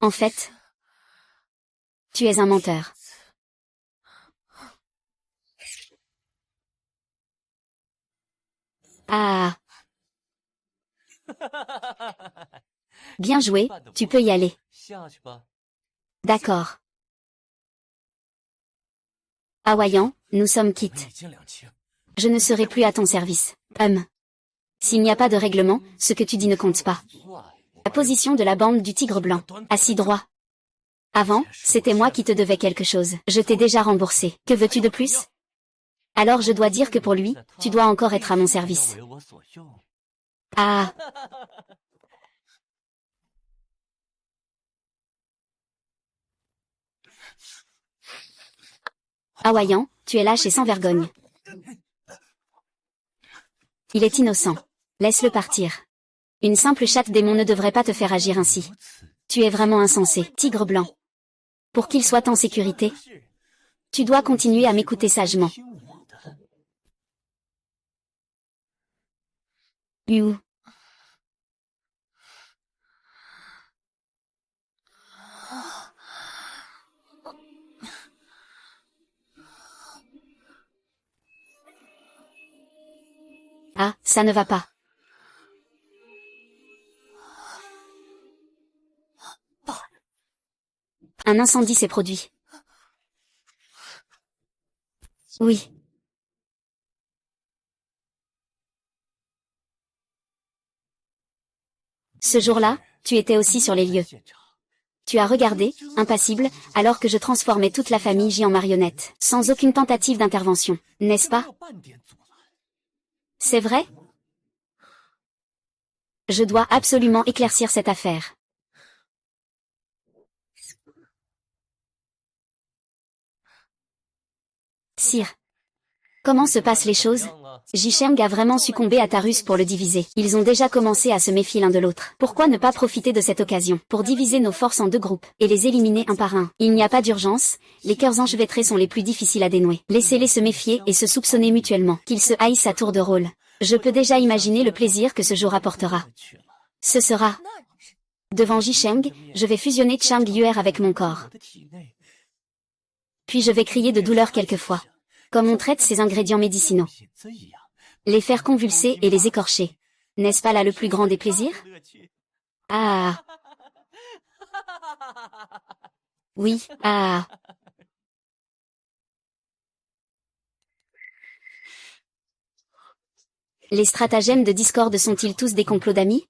Speaker 1: En fait, tu es un menteur. Ah. Bien joué, tu peux y aller. D'accord. Hawaïan, nous sommes quittes. Je ne serai plus à ton service. S'il n'y a pas de règlement, ce que tu dis ne compte pas. La position de la bande du tigre blanc. Assis droit. Avant, c'était moi qui te devais quelque chose. Je t'ai déjà remboursé. Que veux-tu de plus? Alors je dois dire que pour lui, tu dois encore être à mon service. Ah. Hawaïan, tu es lâche et sans vergogne. Il est innocent. Laisse-le partir. Une simple chatte démon ne devrait pas te faire agir ainsi. Tu es vraiment insensé, tigre blanc. Pour qu'il soit en sécurité, tu dois continuer à m'écouter sagement. You. Ah, ça ne va pas. Un incendie s'est produit. Oui. Ce jour-là, tu étais aussi sur les lieux. Tu as regardé, impassible, alors que je transformais toute la famille J en marionnette, sans aucune tentative d'intervention, n'est-ce pas? C'est vrai? Je dois absolument éclaircir cette affaire. Sire. Comment se passent les choses? Jicheng a vraiment succombé à ta ruse pour le diviser. Ils ont déjà commencé à se méfier l'un de l'autre. Pourquoi ne pas profiter de cette occasion pour diviser nos forces en deux groupes et les éliminer un par un? Il n'y a pas d'urgence, les cœurs enchevêtrés sont les plus difficiles à dénouer. Laissez-les se méfier et se soupçonner mutuellement, qu'ils se haïssent à tour de rôle. Je peux déjà imaginer le plaisir que ce jour apportera. Ce sera... Devant Jicheng, je vais fusionner Chang Yuer avec mon corps. Puis je vais crier de douleur quelquefois. Comme on traite ces ingrédients médicinaux. Les faire convulser et les écorcher. N'est-ce pas là le plus grand des plaisirs? Ah. Oui, ah. Les stratagèmes de discorde sont-ils tous des complots d'amis?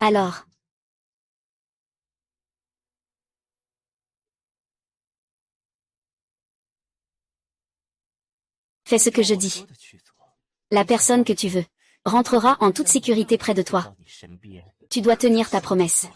Speaker 1: Alors. Fais ce que je dis. La personne que tu veux rentrera en toute sécurité près de toi. Tu dois tenir ta promesse.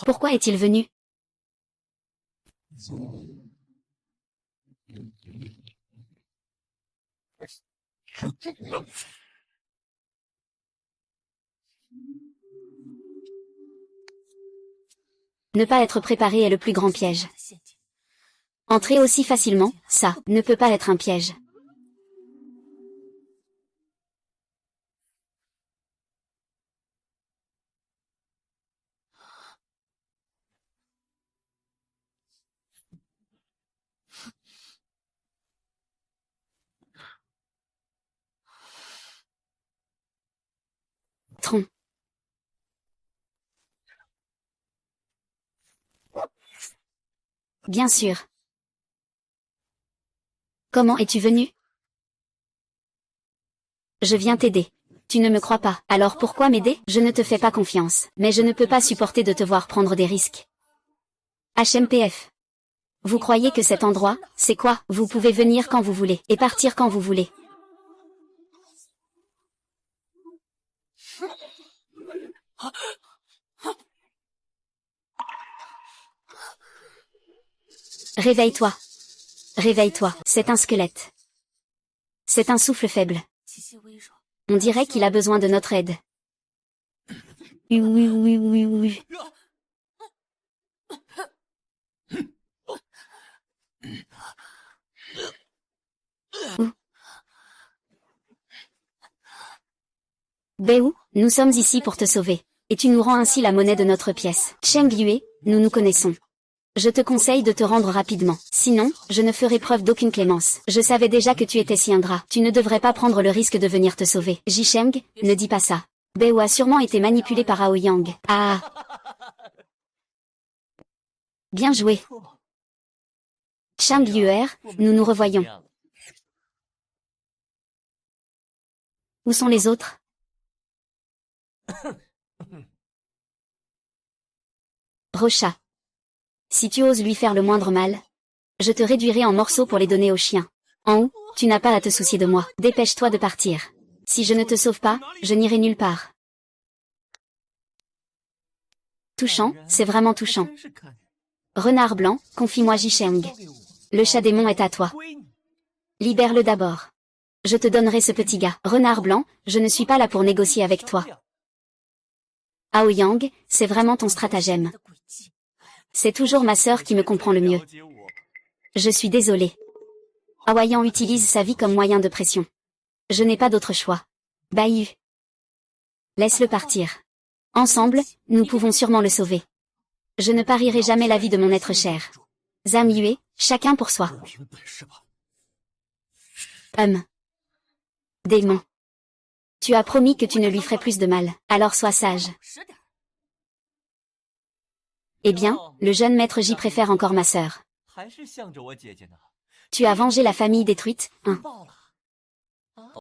Speaker 1: Pourquoi est-il venu? Ne pas être préparé est le plus grand piège. Entrer aussi facilement, ça, ne peut pas être un piège. Tron. Bien sûr. Comment es-tu venu? Je viens t'aider. Tu ne me crois pas. Alors pourquoi m'aider? Je ne te fais pas confiance. Mais je ne peux pas supporter de te voir prendre des risques. HMPF. Vous croyez que cet endroit, c'est quoi? Vous pouvez venir quand vous voulez, et partir quand vous voulez. Réveille-toi. Réveille-toi. C'est un squelette. C'est un souffle faible. On dirait qu'il a besoin de notre aide. Oui, oui, oui, oui, oui. Béou, nous sommes ici pour te sauver. Et tu nous rends ainsi la monnaie de notre pièce. Cheng Yue, nous nous connaissons. Je te conseille de te rendre rapidement. Sinon, je ne ferai preuve d'aucune clémence. Je savais déjà que tu étais si ingrat. Tu ne devrais pas prendre le risque de venir te sauver. Ji-Sheng, ne dis pas ça. Béou a sûrement été manipulé par Aoyang. Ah. Bien joué. Chang Yuer, nous nous revoyons. Où sont les autres? Rocha. Si tu oses lui faire le moindre mal, je te réduirai en morceaux pour les donner aux chiens. En haut, tu n'as pas à te soucier de moi. Dépêche-toi de partir. Si je ne te sauve pas, je n'irai nulle part. Touchant, c'est vraiment touchant. Renard blanc, confie-moi Ji-Sheng. Le chat démon est à toi. Libère-le d'abord. Je te donnerai ce petit gars. Renard blanc, je ne suis pas là pour négocier avec toi. Aoyang, c'est vraiment ton stratagème. C'est toujours ma sœur qui me comprend le mieux. Je suis désolé. Aoyang utilise sa vie comme moyen de pression. Je n'ai pas d'autre choix. Bayu. Laisse-le partir. Ensemble, nous pouvons sûrement le sauver. Je ne parierai jamais la vie de mon être cher. Zhang Yue, chacun pour soi. Démon. Tu as promis que tu ne lui ferais plus de mal, alors sois sage. Eh bien, le jeune maître J préfère encore ma sœur. Tu as vengé la famille détruite, hein?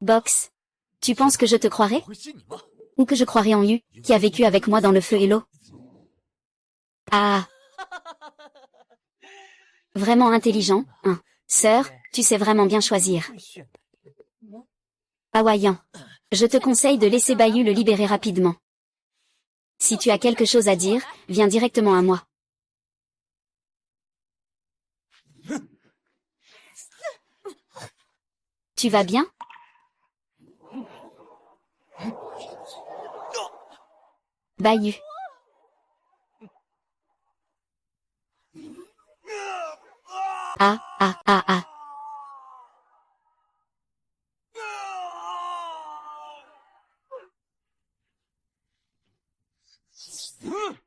Speaker 1: Box. Tu penses que je te croirais? Ou que je croirais en Yu, qui a vécu avec moi dans le feu et l'eau? Ah. Vraiment intelligent, hein? Sœur, tu sais vraiment bien choisir. Hawaïen. Je te conseille de laisser Bayu le libérer rapidement. Si tu as quelque chose à dire, viens directement à moi. Tu vas bien? Bayu. Ah, ah, ah, ah. Ouh.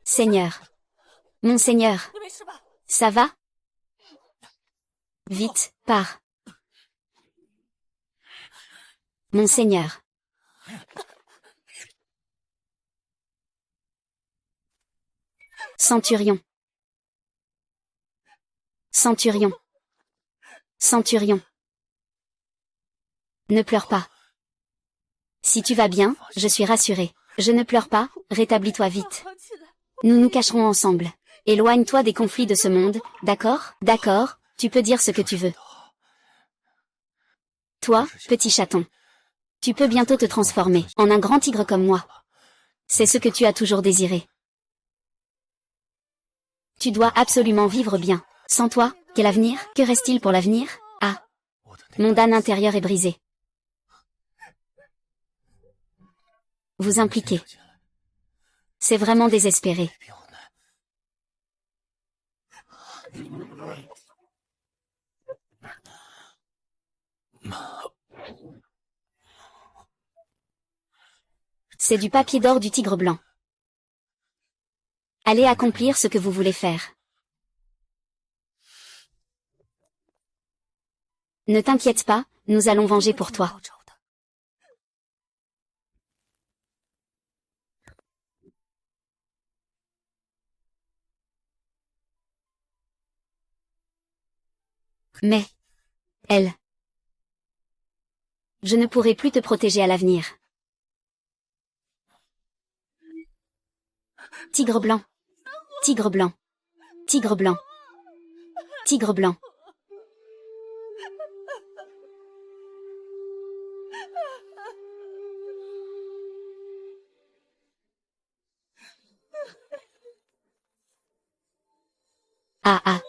Speaker 1: Seigneur. Monseigneur. Ça va? Vite, pars. Monseigneur. Centurion. Centurion. Centurion. Ne pleure pas. Si tu vas bien, je suis rassurée. Je ne pleure pas, rétablis-toi vite. Nous nous cacherons ensemble. Éloigne-toi des conflits de ce monde, d'accord? D'accord, tu peux dire ce que tu veux. Toi, petit chaton. Tu peux bientôt te transformer en un grand tigre comme moi. C'est ce que tu as toujours désiré. Tu dois absolument vivre bien. Sans toi, quel avenir? Que reste-t-il pour l'avenir? Ah. Mon âne intérieur est brisé. Vous impliquez. C'est vraiment désespéré. C'est du papier d'or du tigre blanc. Allez accomplir ce que vous voulez faire. Ne t'inquiète pas, nous allons venger pour toi. Mais, elle, je ne pourrai plus te protéger à l'avenir. Tigre blanc. Tigre blanc. Tigre blanc. Tigre blanc. Ah ah.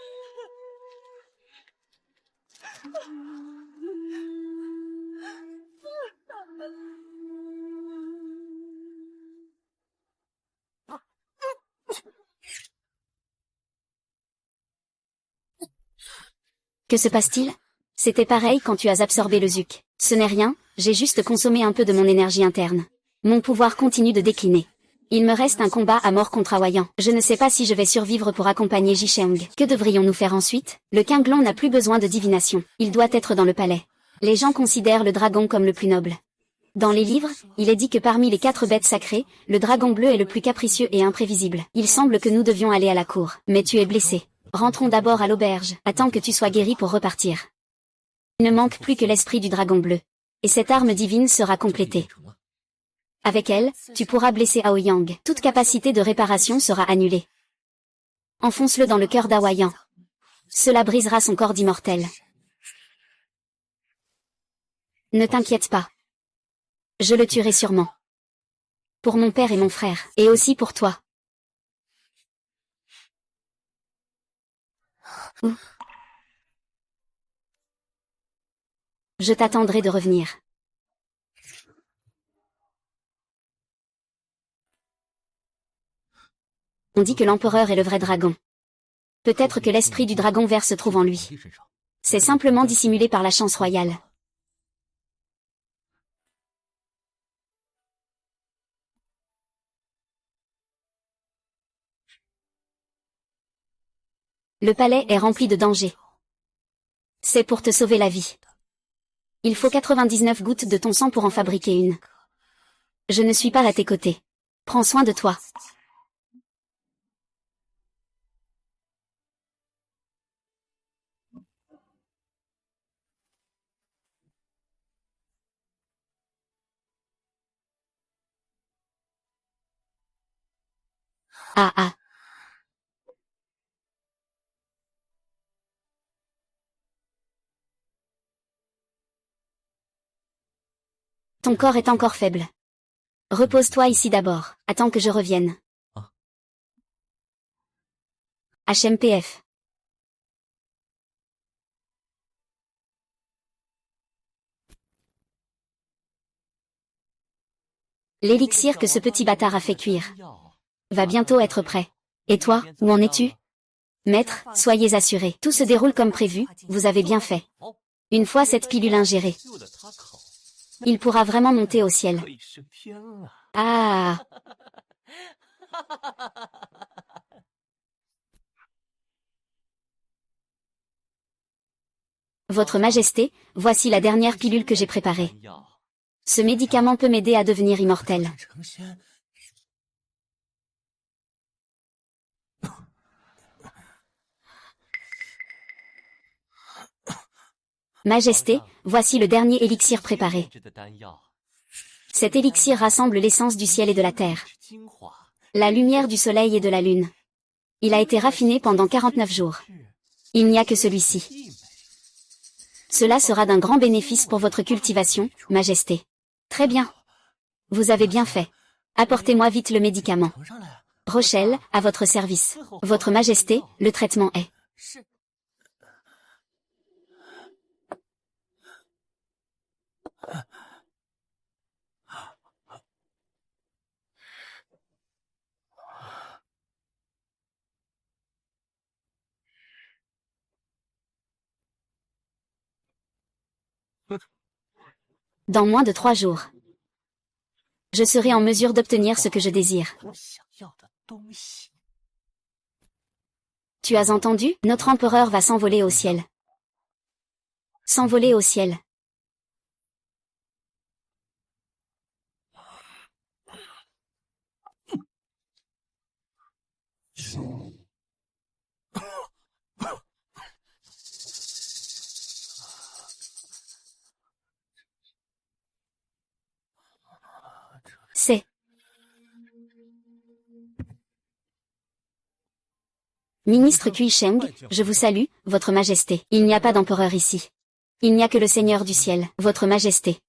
Speaker 1: Que se passe-t-il? C'était pareil quand tu as absorbé le Zuc. Ce n'est rien, j'ai juste consommé un peu de mon énergie interne. Mon pouvoir continue de décliner. Il me reste un combat à mort contre Awayan. Je ne sais pas si je vais survivre pour accompagner Jicheong. Que devrions-nous faire ensuite? Le Qinglong n'a plus besoin de divination. Il doit être dans le palais. Les gens considèrent le dragon comme le plus noble. Dans les livres, il est dit que parmi les 4 bêtes sacrées, le dragon bleu est le plus capricieux et imprévisible. Il semble que nous devions aller à la cour. Mais tu es blessé. Rentrons d'abord à l'auberge. Attends que tu sois guéri pour repartir. Il ne manque plus que l'esprit du dragon bleu. Et cette arme divine sera complétée. Avec elle, tu pourras blesser Aoyang. Toute capacité de réparation sera annulée. Enfonce-le dans le cœur d'Awayan. Cela brisera son corps d'immortel. Ne t'inquiète pas. Je le tuerai sûrement. Pour mon père et mon frère, et aussi pour toi. Où? Je t'attendrai de revenir. On dit que l'empereur est le vrai dragon. Peut-être que l'esprit du dragon vert se trouve en lui. C'est simplement dissimulé par la chance royale. Le palais est rempli de dangers. C'est pour te sauver la vie. Il faut 99 gouttes de ton sang pour en fabriquer une. Je ne suis pas à tes côtés. Prends soin de toi. Ah ah. Ton corps est encore faible. Repose-toi ici d'abord. Attends que je revienne. HMPF. L'élixir que ce petit bâtard a fait cuire va bientôt être prêt. Et toi, où en es-tu? Maître, soyez assuré. Tout se déroule comme prévu, vous avez bien fait. Une fois cette pilule ingérée, il pourra vraiment monter au ciel. Ah! Votre Majesté, voici la dernière pilule que j'ai préparée. Ce médicament peut m'aider à devenir immortel. Majesté, voici le dernier élixir préparé. Cet élixir rassemble l'essence du ciel et de la terre, la lumière du soleil et de la lune. Il a été raffiné pendant 49 jours. Il n'y a que celui-ci. Cela sera d'un grand bénéfice pour votre cultivation, Majesté. Très bien. Vous avez bien fait. Apportez-moi vite le médicament. Rochelle, à votre service. Votre Majesté, le traitement est... Dans moins de 3 jours, je serai en mesure d'obtenir ce que je désire. Tu as entendu? Notre empereur va s'envoler au ciel. S'envoler au ciel. C'est... Ministre Kui Sheng, je vous salue, votre majesté. Il n'y a pas d'empereur ici. Il n'y a que le Seigneur du ciel, votre majesté.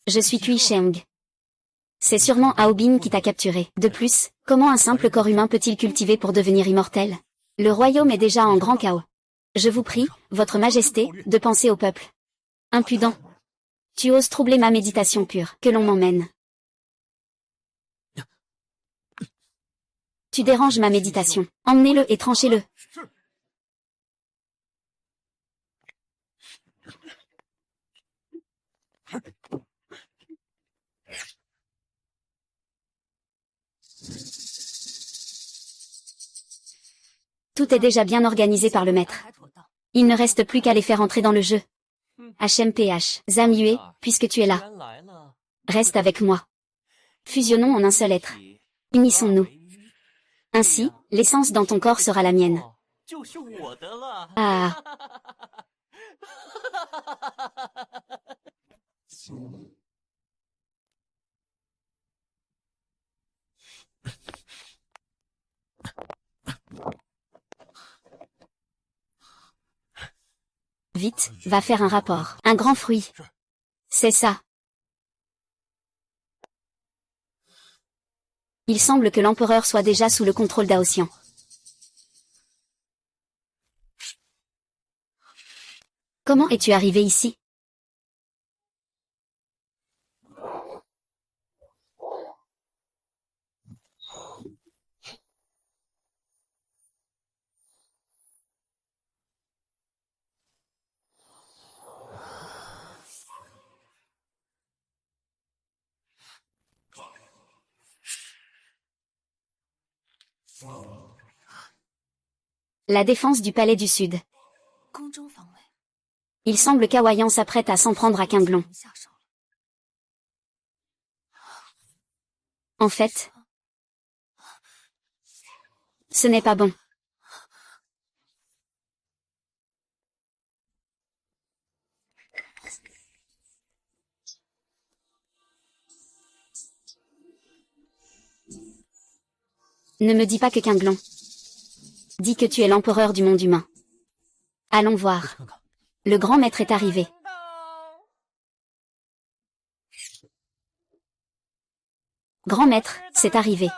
Speaker 1: Je suis Kui Sheng. C'est sûrement Aobin qui t'a capturé. De plus, comment un simple corps humain peut-il cultiver pour devenir immortel? Le royaume est déjà en grand chaos. Je vous prie, votre majesté, de penser au peuple. Impudent. Tu oses troubler ma méditation pure, que l'on m'emmène. Tu déranges ma méditation. Emmenez-le et tranchez-le. Tout est déjà bien organisé par le maître. Il ne reste plus qu'à les faire entrer dans le jeu. HMPH, Zhang Yue, puisque tu es là. Reste avec moi. Fusionnons en un seul être. Unissons-nous. Ainsi, l'essence dans ton corps sera la mienne. Ah. Vite, va faire un rapport. Un grand fruit. C'est ça. Il semble que l'empereur soit déjà sous le contrôle d'Aotian. Comment es-tu arrivé ici? La défense du palais du Sud. Il semble qu'Hawaïan s'apprête à s'en prendre à Qinglong. En fait, ce n'est pas bon. Ne me dis pas que Qinglong. Dis que tu es l'empereur du monde humain. Allons voir. Le grand maître est arrivé. Grand maître, c'est arrivé.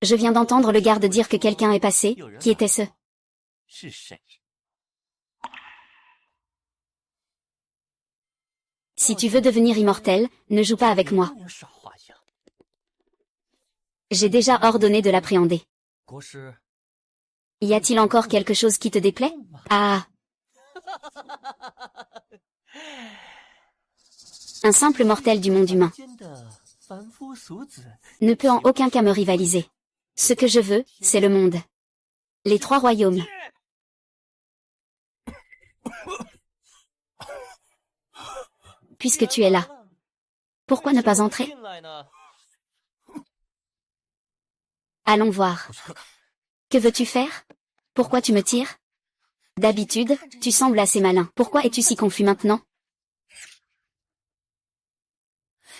Speaker 1: Je viens d'entendre le garde dire que quelqu'un est passé. Qui était-ce? Si tu veux devenir immortel, ne joue pas avec moi. J'ai déjà ordonné de l'appréhender. Y a-t-il encore quelque chose qui te déplaît? Ah! Un simple mortel du monde humain ne peut en aucun cas me rivaliser. Ce que je veux, c'est le monde. Les 3 royaumes. Puisque tu es là, pourquoi ne pas entrer? Allons voir. Que veux-tu faire? Pourquoi tu me tires? D'habitude, tu sembles assez malin. Pourquoi es-tu si confus maintenant?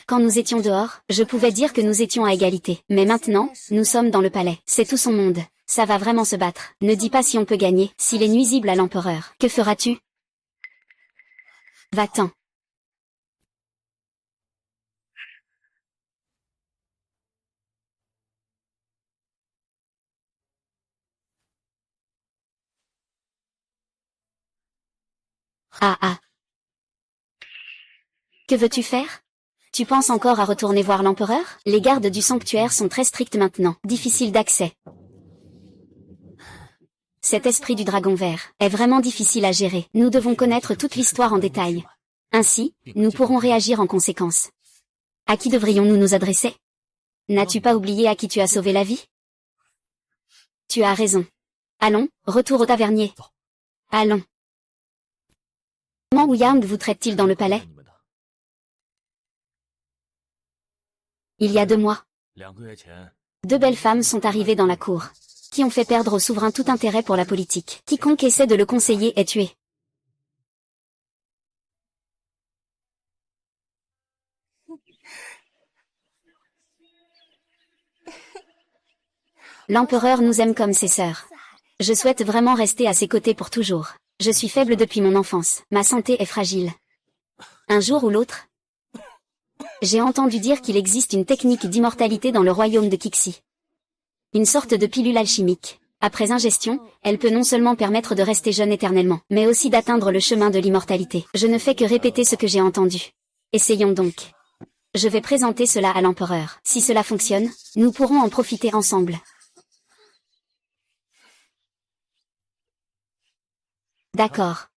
Speaker 1: Quand nous étions dehors, je pouvais dire que nous étions à égalité. Mais maintenant, nous sommes dans le palais. C'est tout son monde. Ça va vraiment se battre. Ne dis pas si on peut gagner, s'il est nuisible à l'empereur. Que feras-tu? Va-t'en. Ah ah. Que veux-tu faire? Tu penses encore à retourner voir l'empereur? Les gardes du sanctuaire sont très stricts maintenant. Difficile d'accès. Cet esprit du dragon vert est vraiment difficile à gérer. Nous devons connaître toute l'histoire en détail. Ainsi, nous pourrons réagir en conséquence. À qui devrions-nous nous adresser? N'as-tu pas oublié à qui tu as sauvé la vie? Tu as raison. Allons, retour au tavernier. Allons. Comment Wu Yang vous traite-t-il dans le palais? Il y a 2 mois. 2 belles femmes sont arrivées dans la cour, qui ont fait perdre au souverain tout intérêt pour la politique. Quiconque essaie de le conseiller est tué. L'empereur nous aime comme ses sœurs. Je souhaite vraiment rester à ses côtés pour toujours. Je suis faible depuis mon enfance. Ma santé est fragile. Un jour ou l'autre, j'ai entendu dire qu'il existe une technique d'immortalité dans le royaume de Kixi. Une sorte de pilule alchimique. Après ingestion, elle peut non seulement permettre de rester jeune éternellement, mais aussi d'atteindre le chemin de l'immortalité. Je ne fais que répéter ce que j'ai entendu. Essayons donc. Je vais présenter cela à l'empereur. Si cela fonctionne, nous pourrons en profiter ensemble. D'accord.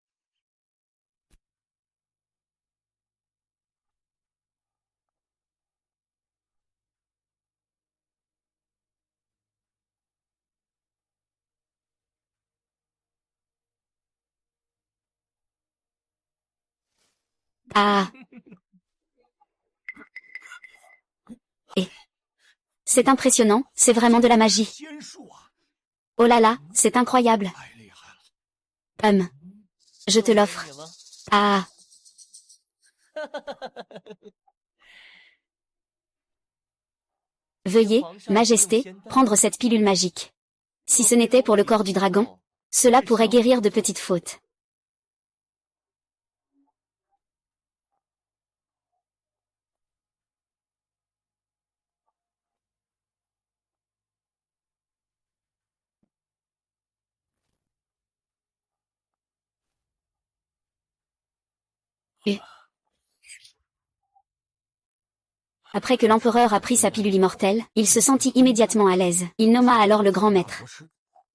Speaker 1: Ah. Et c'est impressionnant, c'est vraiment de la magie. Oh là là, c'est incroyable. Je te l'offre. Ah. Veuillez, Majesté, prendre cette pilule magique. Si ce n'était pour le corps du dragon, cela pourrait guérir de petites fautes. Et après que l'empereur a pris sa pilule immortelle, il se sentit immédiatement à l'aise. Il nomma alors le grand maître.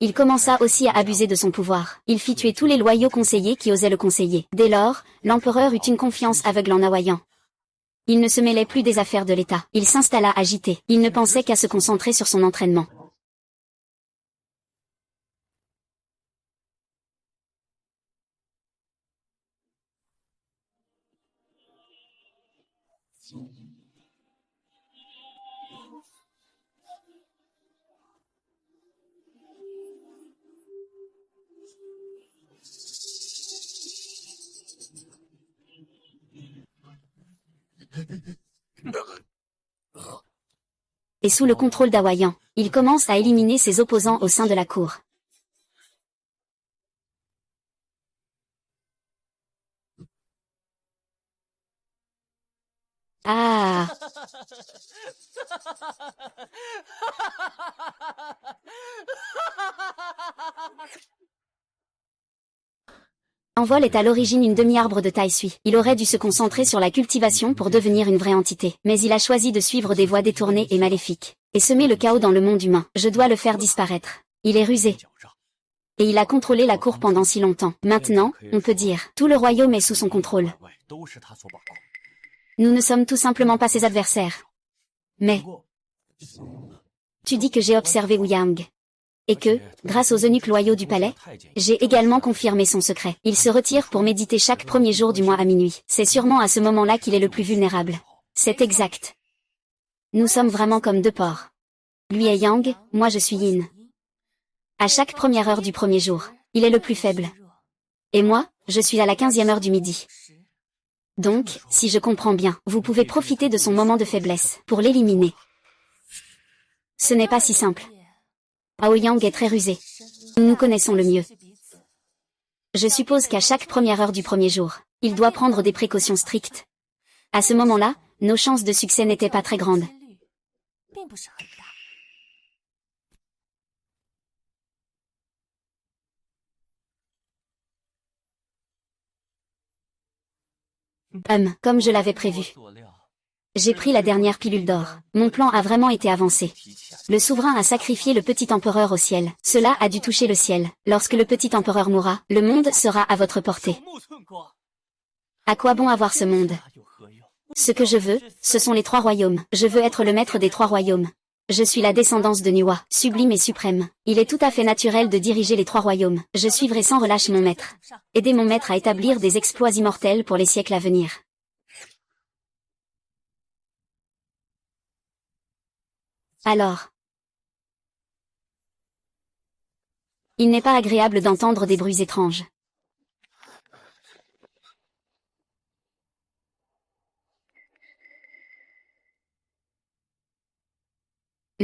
Speaker 1: Il commença aussi à abuser de son pouvoir. Il fit tuer tous les loyaux conseillers qui osaient le conseiller. Dès lors, l'empereur eut une confiance aveugle en Hawaïan. Il ne se mêlait plus des affaires de l'État. Il s'installa agité. Il ne pensait qu'à se concentrer sur son entraînement. Et sous le contrôle d'Hawaïan, il commence à éliminer ses opposants au sein de la cour. Ah. Envol est à l'origine une demi-arbre de taille sui. Il aurait dû se concentrer sur la cultivation pour devenir une vraie entité. Mais il a choisi de suivre des voies détournées et maléfiques. Et semer le chaos dans le monde humain. Je dois le faire disparaître. Il est rusé. Et il a contrôlé la cour pendant si longtemps. Maintenant, on peut dire, tout le royaume est sous son contrôle. Nous ne sommes tout simplement pas ses adversaires. Mais, tu dis que j'ai observé Wu Yang. Et que, grâce aux eunuques loyaux du palais, j'ai également confirmé son secret. Il se retire pour méditer chaque premier jour du mois à minuit. C'est sûrement à ce moment-là qu'il est le plus vulnérable. C'est exact. Nous sommes vraiment comme deux porcs. Lui est Yang, moi je suis Yin. À chaque première heure du premier jour, il est le plus faible. Et moi, je suis à la 15e heure du midi. Donc, si je comprends bien, vous pouvez profiter de son moment de faiblesse pour l'éliminer. Ce n'est pas si simple. Aoyang est très rusé. Nous nous connaissons le mieux. Je suppose qu'à chaque première heure du premier jour, il doit prendre des précautions strictes. À ce moment-là, nos chances de succès n'étaient pas très grandes. Comme je l'avais prévu. J'ai pris la dernière pilule d'or. Mon plan a vraiment été avancé. Le souverain a sacrifié le petit empereur au ciel. Cela a dû toucher le ciel. Lorsque le petit empereur mourra, le monde sera à votre portée. À quoi bon avoir ce monde? Ce que je veux, ce sont les trois royaumes. Je veux être le maître des trois royaumes. Je suis la descendance de Nuwa, sublime et suprême. Il est tout à fait naturel de diriger les trois royaumes. Je suivrai sans relâche mon maître. Aider mon maître à établir des exploits immortels pour les siècles à venir. Alors, il n'est pas agréable d'entendre des bruits étranges.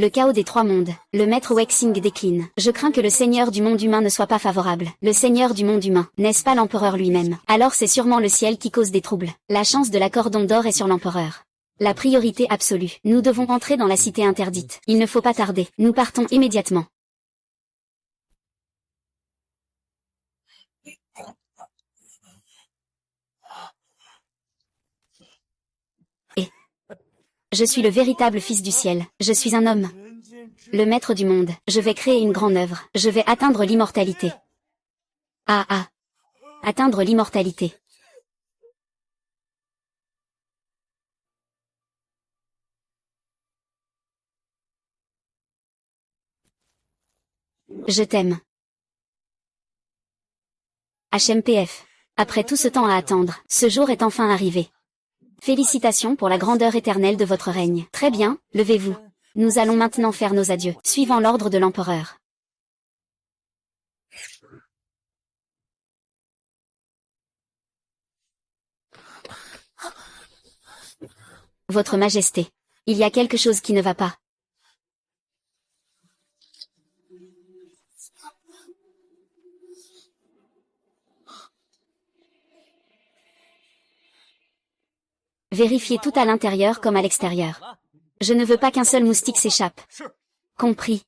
Speaker 1: Le chaos des trois mondes. Le maître Wexing décline. Je crains que le seigneur du monde humain ne soit pas favorable. Le seigneur du monde humain, n'est-ce pas l'empereur lui-même? Alors c'est sûrement le ciel qui cause des troubles. La chance de la cordon d'or est sur l'empereur. La priorité absolue. Nous devons entrer dans la cité interdite. Il ne faut pas tarder. Nous partons immédiatement. Je suis le véritable fils du ciel. Je suis un homme. Le maître du monde. Je vais créer une grande œuvre. Je vais atteindre l'immortalité. Atteindre l'immortalité. Je t'aime. HMPF. Après tout ce temps à attendre, ce jour est enfin arrivé. Félicitations pour la grandeur éternelle de votre règne. Très bien, levez-vous. Nous allons maintenant faire nos adieux, suivant l'ordre de l'empereur. Votre Majesté. Il y a quelque chose qui ne va pas. Vérifiez tout à l'intérieur comme à l'extérieur. Je ne veux pas qu'un seul moustique s'échappe. Compris.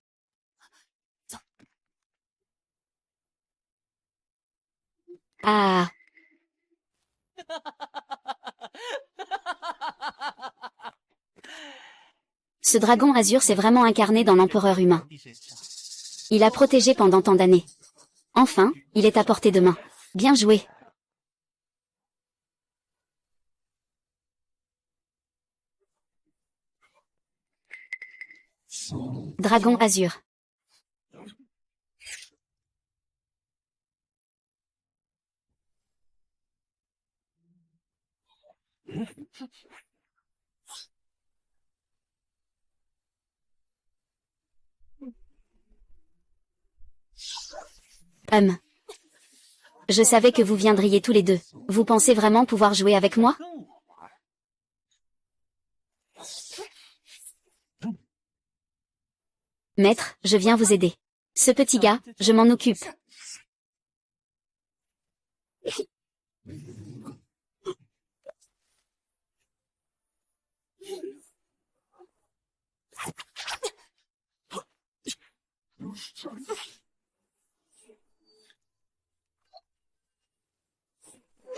Speaker 1: Ce dragon azur s'est vraiment incarné dans l'empereur humain. Il a protégé pendant tant d'années. Enfin, il est à portée de main. Bien joué. Dragon azur. Je savais que vous viendriez tous les deux. Vous pensez vraiment pouvoir jouer avec moi? Maître, je viens vous aider. Ce petit gars, je m'en occupe.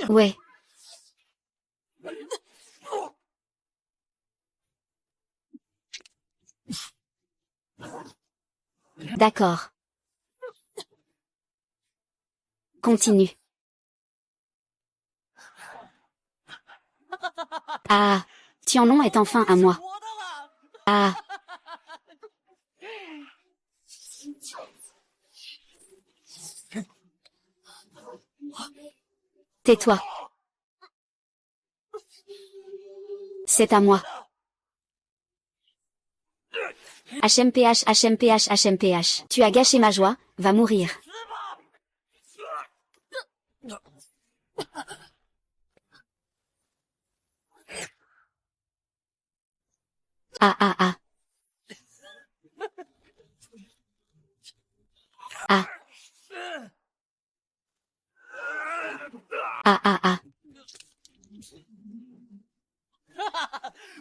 Speaker 1: Ouais. D'accord. Continue. Tianlong est enfin à moi. Tais-toi. C'est à moi. HMPH, HMPH, HMPH. Tu as gâché ma joie, va mourir.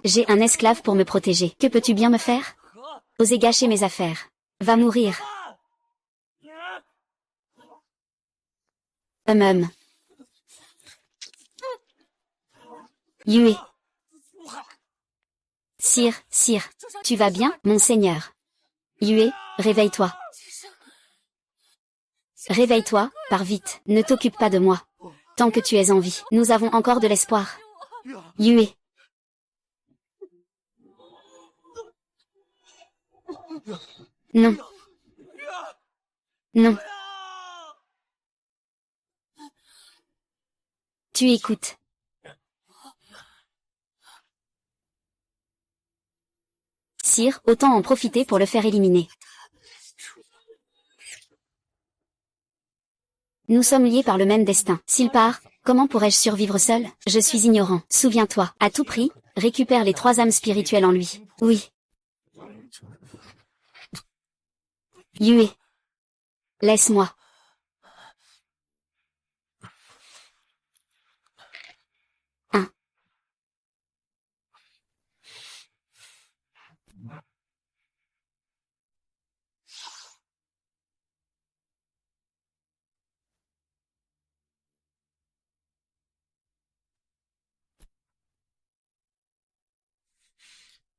Speaker 1: J'ai un esclave pour me protéger. Que peux-tu bien me faire? Oser gâcher mes affaires. Va mourir. Yue. Sire, tu vas bien, mon seigneur? Yue, réveille-toi. Réveille-toi, pars vite, ne t'occupe pas de moi. Tant que tu es en vie, nous avons encore de l'espoir. Yue. Non. Non. Tu écoutes. Sire, autant en profiter pour le faire éliminer. Nous sommes liés par le même destin. S'il part, comment pourrais-je survivre seul? Je suis ignorant. Souviens-toi, à tout prix, récupère les 3 âmes spirituelles en lui. Oui. Yue. Laisse-moi. Un.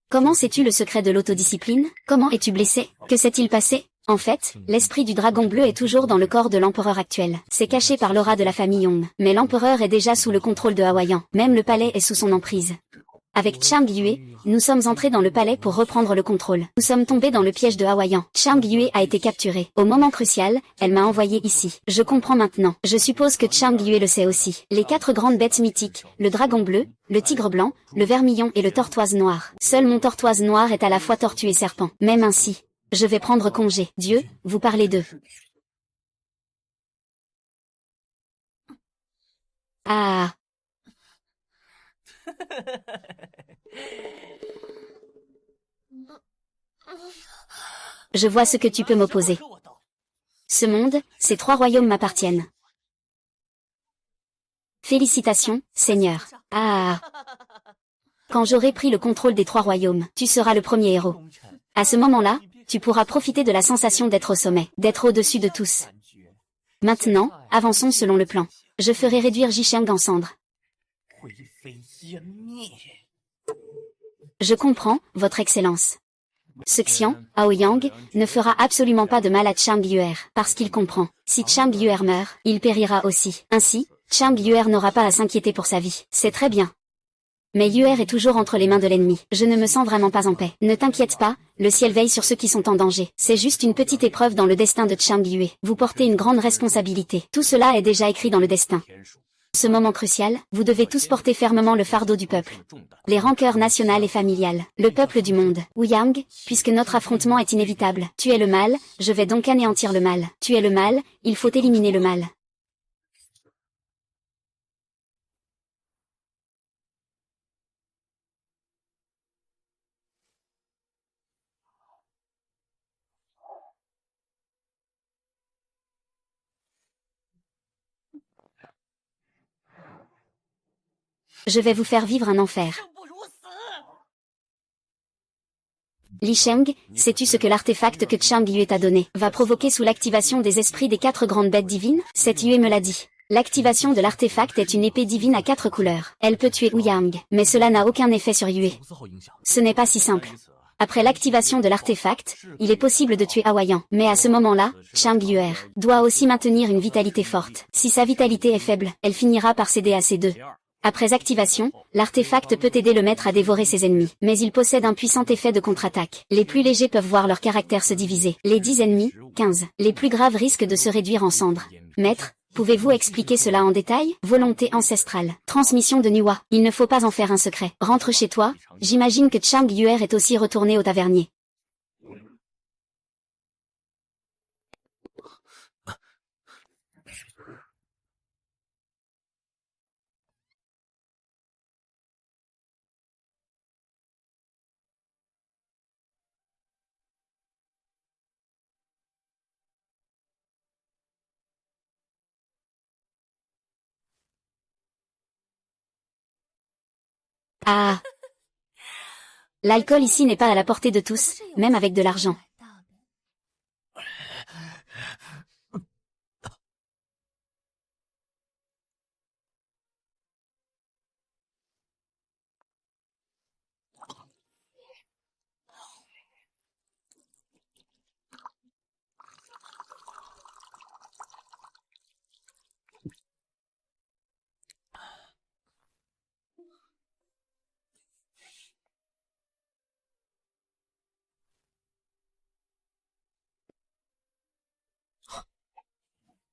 Speaker 1: Comment sais-tu le secret de l'autodiscipline? Comment es-tu blessé? Que s'est-il passé? En fait, l'esprit du dragon bleu est toujours dans le corps de l'empereur actuel. C'est caché par l'aura de la famille Yong. Mais l'empereur est déjà sous le contrôle de Hawayan. Même le palais est sous son emprise. Avec Chang Yue, nous sommes entrés dans le palais pour reprendre le contrôle. Nous sommes tombés dans le piège de Hawayan. Chang Yue a été capturée. Au moment crucial, elle m'a envoyé ici. Je comprends maintenant. Je suppose que Chang Yue le sait aussi. Les 4 grandes bêtes mythiques, le dragon bleu, le tigre blanc, le vermillon et le tortoise noir. Seul mon tortoise noir est à la fois tortue et serpent. Même ainsi, je vais prendre congé. Dieu, vous parlez d'eux. Ah, je vois ce que tu peux m'opposer. Ce monde, ces 3 royaumes m'appartiennent. Félicitations, Seigneur. Ah, quand j'aurai pris le contrôle des 3 royaumes, tu seras le premier héros. À ce moment-là, tu pourras profiter de la sensation d'être au sommet, d'être au-dessus de tous. Maintenant, avançons selon le plan. Je ferai réduire Jicheng en cendres. Je comprends, Votre Excellence. Ce Xian, Aoyang, ne fera absolument pas de mal à Chang Yuer, parce qu'il comprend. Si Chang Yuer meurt, il périra aussi. Ainsi, Chang Yuer n'aura pas à s'inquiéter pour sa vie. C'est très bien. Mais Yuer est toujours entre les mains de l'ennemi. Je ne me sens vraiment pas en paix. Ne t'inquiète pas, le ciel veille sur ceux qui sont en danger. C'est juste une petite épreuve dans le destin de Chang Yue. Vous portez une grande responsabilité. Tout cela est déjà écrit dans le destin. Ce moment crucial, vous devez tous porter fermement le fardeau du peuple. Les rancœurs nationales et familiales. Le peuple du monde. Ouyang, puisque notre affrontement est inévitable. Tu es le mal, je vais donc anéantir le mal. Tu es le mal, il faut éliminer le mal. Je vais vous faire vivre un enfer. Li Sheng, sais-tu ce que l'artefact que Chang Yue t'a donné va provoquer sous l'activation des esprits des 4 grandes bêtes divines? Cette Yue me l'a dit. L'activation de l'artefact est une épée divine à 4 couleurs. Elle peut tuer Ouyang, mais cela n'a aucun effet sur Yue. Ce n'est pas si simple. Après l'activation de l'artefact, il est possible de tuer Hawayan. Mais à ce moment-là, Chang Yuer doit aussi maintenir une vitalité forte. Si sa vitalité est faible, elle finira par céder à ces deux. Après activation, l'artefact peut aider le maître à dévorer ses ennemis, mais il possède un puissant effet de contre-attaque. Les plus légers peuvent voir leur caractère se diviser. Les 10 ennemis, 15. Les plus graves risquent de se réduire en cendres. Maître, pouvez-vous expliquer cela en détail? Volonté ancestrale. Transmission de Nuwa. Il ne faut pas en faire un secret. Rentre chez toi. J'imagine que Chang Yuer est aussi retourné au tavernier. Ah, l'alcool ici n'est pas à la portée de tous, même avec de l'argent.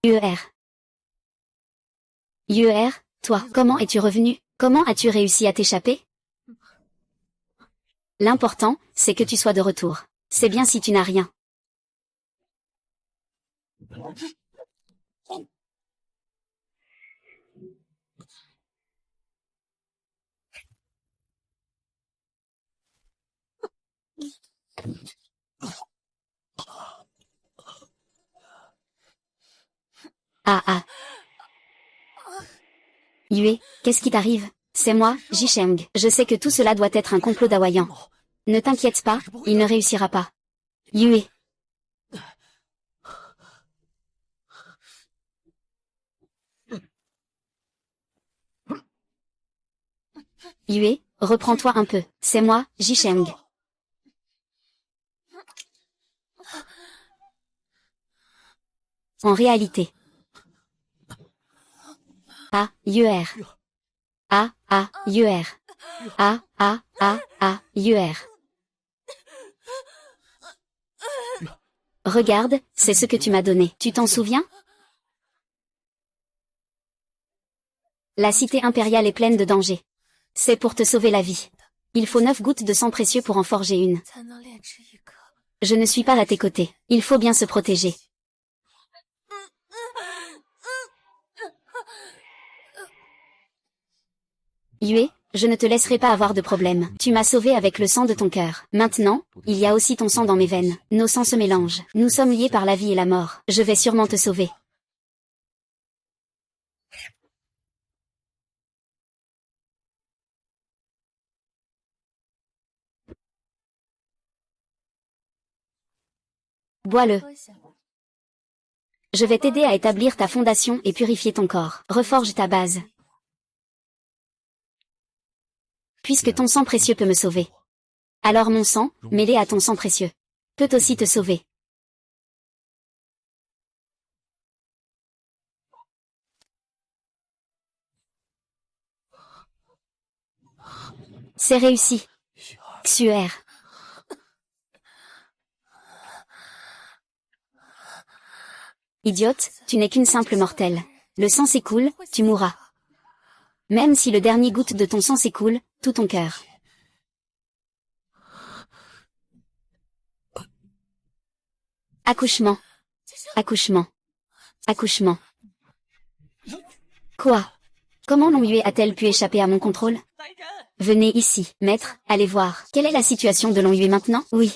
Speaker 1: UER. UER, toi, comment es-tu revenu? Comment as-tu réussi à t'échapper? L'important, c'est que tu sois de retour. C'est bien si tu n'as rien. Ah ah. Yue, qu'est-ce qui t'arrive? C'est moi, Jisheng. Je sais que tout cela doit être un complot d'Hawaïan. Ne t'inquiète pas, il ne réussira pas. Yue. Yue, reprends-toi un peu. C'est moi, Jisheng. En réalité. A, Yuer. A, Yuer. A, Yuer. Regarde, c'est ce que tu m'as donné. Tu t'en souviens? La cité impériale est pleine de dangers. C'est pour te sauver la vie. Il faut 9 gouttes de sang précieux pour en forger une. Je ne suis pas à tes côtés. Il faut bien se protéger. Yue, je ne te laisserai pas avoir de problème. Tu m'as sauvé avec le sang de ton cœur. Maintenant, il y a aussi ton sang dans mes veines. Nos sangs se mélangent. Nous sommes liés par la vie et la mort. Je vais sûrement te sauver. Bois-le. Je vais t'aider à établir ta fondation et purifier ton corps. Reforge ta base. Puisque ton sang précieux peut me sauver. Alors mon sang, mêlé à ton sang précieux, peut aussi te sauver. C'est réussi. Xuer. Idiote, tu n'es qu'une simple mortelle. Le sang s'écoule, tu mourras. Même si le dernier goutte de ton sang s'écoule, tout ton cœur. Accouchement. Accouchement. Accouchement. Quoi? Comment Longyue a-t-elle pu échapper à mon contrôle? Venez ici, maître, allez voir. Quelle est la situation de Longyue maintenant? Oui.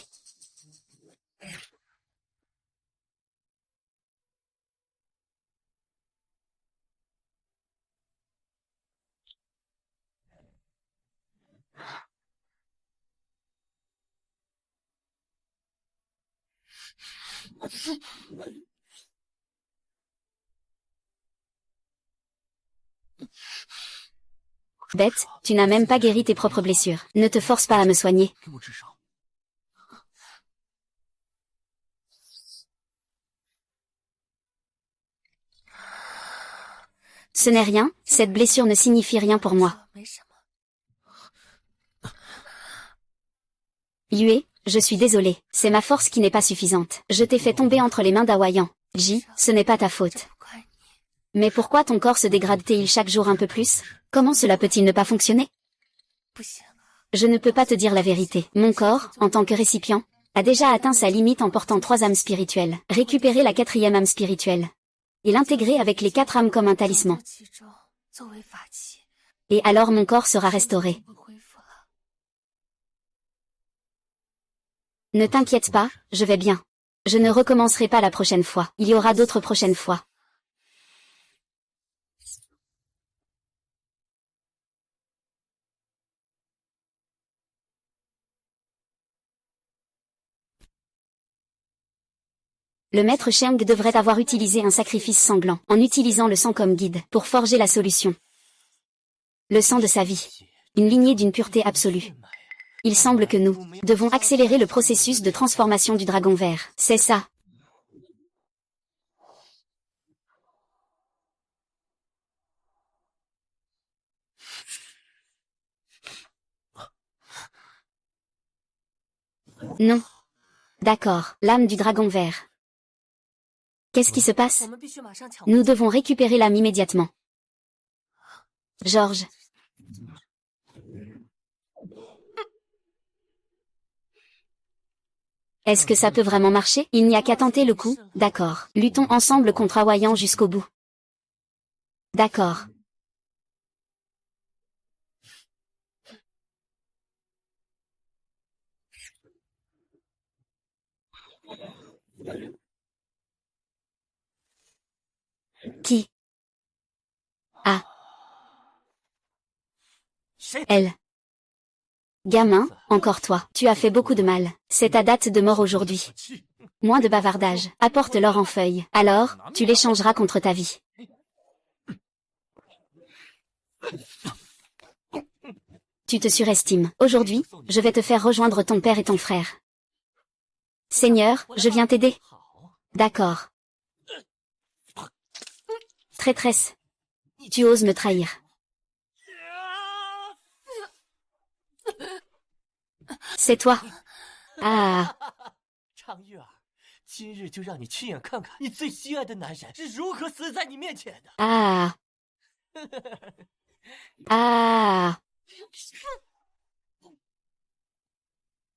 Speaker 1: Bête, tu n'as même pas guéri tes propres blessures. Ne te force pas à me soigner. Ce n'est rien, cette blessure ne signifie rien pour moi. Yue, je suis désolé, c'est ma force qui n'est pas suffisante. Je t'ai fait tomber entre les mains d'Hawaïan. Ji, ce n'est pas ta faute. Mais pourquoi ton corps se dégrade-t-il chaque jour un peu plus? Comment cela peut-il ne pas fonctionner? Je ne peux pas te dire la vérité. Mon corps, en tant que récipient, a déjà atteint sa limite en portant 3 âmes spirituelles. Récupérer la 4e âme spirituelle. Et l'intégrer avec les 4 âmes comme un talisman. Et alors mon corps sera restauré. Ne t'inquiète pas, je vais bien. Je ne recommencerai pas la prochaine fois. Il y aura d'autres prochaines fois. Le maître Sheng devrait avoir utilisé un sacrifice sanglant, en utilisant le sang comme guide, pour forger la solution. Le sang de sa vie. Une lignée d'une pureté absolue. Il semble que nous devons accélérer le processus de transformation du dragon vert. C'est ça. Non. D'accord, l'âme du dragon vert. Qu'est-ce qui se passe? Nous devons récupérer l'âme immédiatement. Georges. Est-ce que ça peut vraiment marcher? Il n'y a qu'à tenter le coup, d'accord. Luttons ensemble contre Hawaïan jusqu'au bout. D'accord. Qui? Ah. Elle. Gamin, encore toi. Tu as fait beaucoup de mal. C'est ta date de mort aujourd'hui. Moins de bavardage. Apporte l'or en feuilles. Alors, tu l'échangeras contre ta vie. Tu te surestimes. Aujourd'hui, je vais te faire rejoindre ton père et ton frère. Seigneur, je viens t'aider. D'accord. Traîtresse. Tu oses me trahir. C'est toi. Ah.
Speaker 2: 长月儿，今日就让你亲眼看看你最心爱的男人是如何死在你面前的。
Speaker 1: Ah. Ah.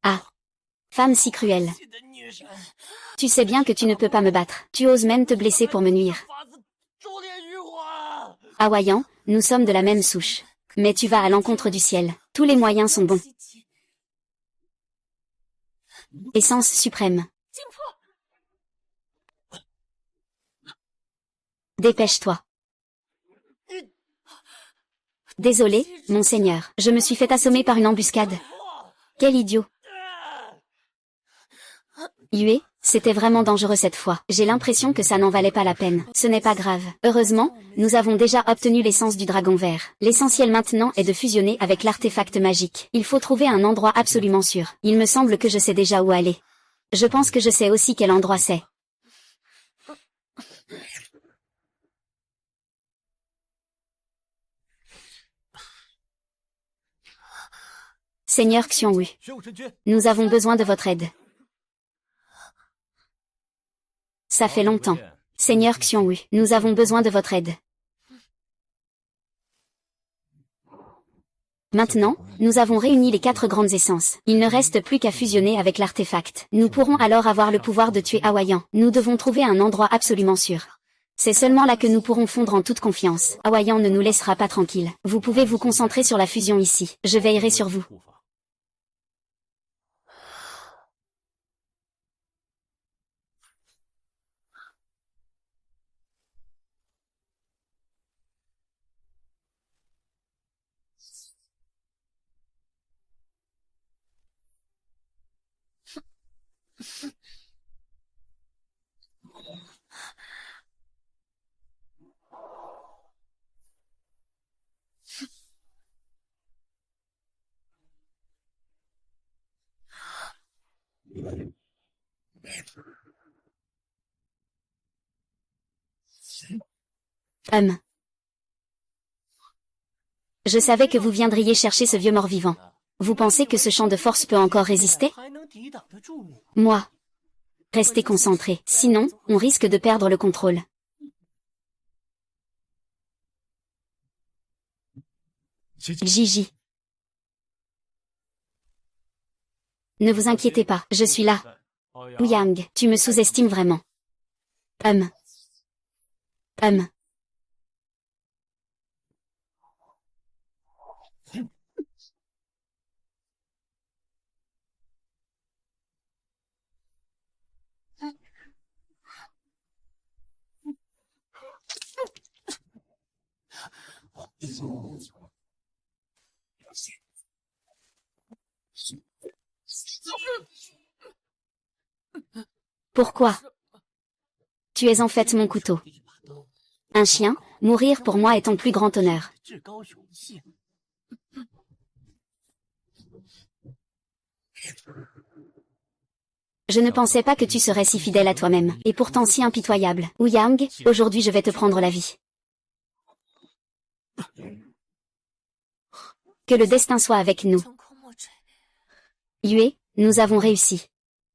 Speaker 1: Ah. Femme si cruelle. Tu sais bien que tu ne peux pas me battre. Tu oses même te blesser pour me nuire. Hawaïan, nous sommes de la même souche. Mais tu vas à l'encontre du ciel. Tous les moyens sont bons. Essence suprême. Dépêche-toi. Désolé, monseigneur. Je me suis fait assommer par une embuscade. Quel idiot. Yue, c'était vraiment dangereux cette fois. J'ai l'impression que ça n'en valait pas la peine. Ce n'est pas grave. Heureusement, nous avons déjà obtenu l'essence du dragon vert. L'essentiel maintenant est de fusionner avec l'artefact magique. Il faut trouver un endroit absolument sûr. Il me semble que je sais déjà où aller. Je pense que je sais aussi quel endroit c'est. Seigneur Xiongwu, nous avons besoin de votre aide. Ça fait longtemps. Seigneur Xiongwu, nous avons besoin de votre aide. Maintenant, nous avons réuni les 4 grandes essences. Il ne reste plus qu'à fusionner avec l'artefact. Nous pourrons alors avoir le pouvoir de tuer Hawaïan. Nous devons trouver un endroit absolument sûr. C'est seulement là que nous pourrons fondre en toute confiance. Hawaïan ne nous laissera pas tranquilles. Vous pouvez vous concentrer sur la fusion ici. Je veillerai sur vous. Je savais que vous viendriez chercher ce vieux mort-vivant. Vous pensez que ce champ de force peut encore résister? Moi. Restez concentrés, sinon, on risque de perdre le contrôle. Gigi. Ne vous inquiétez pas, je suis là. Ouyang, tu me sous-estimes vraiment. Pourquoi? Tu es en fait mon couteau. Un chien, mourir pour moi est ton plus grand honneur. Je ne pensais pas que tu serais si fidèle à toi-même, et pourtant si impitoyable. Ouyang, aujourd'hui je vais te prendre la vie. Que le destin soit avec nous. Yue, nous avons réussi.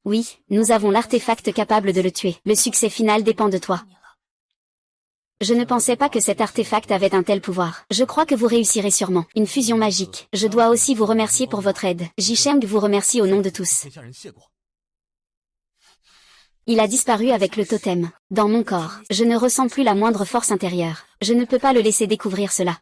Speaker 1: Oui, nous avons l'artefact capable de le tuer. Le succès final dépend de toi. Je ne pensais pas que cet artefact avait un tel pouvoir. Je crois que vous réussirez sûrement. Une fusion magique. Je dois aussi vous remercier pour votre aide. Jisheng vous remercie au nom de tous. Il a disparu avec le totem. Dans mon corps, je ne ressens plus la moindre force intérieure. Je ne peux pas le laisser découvrir cela.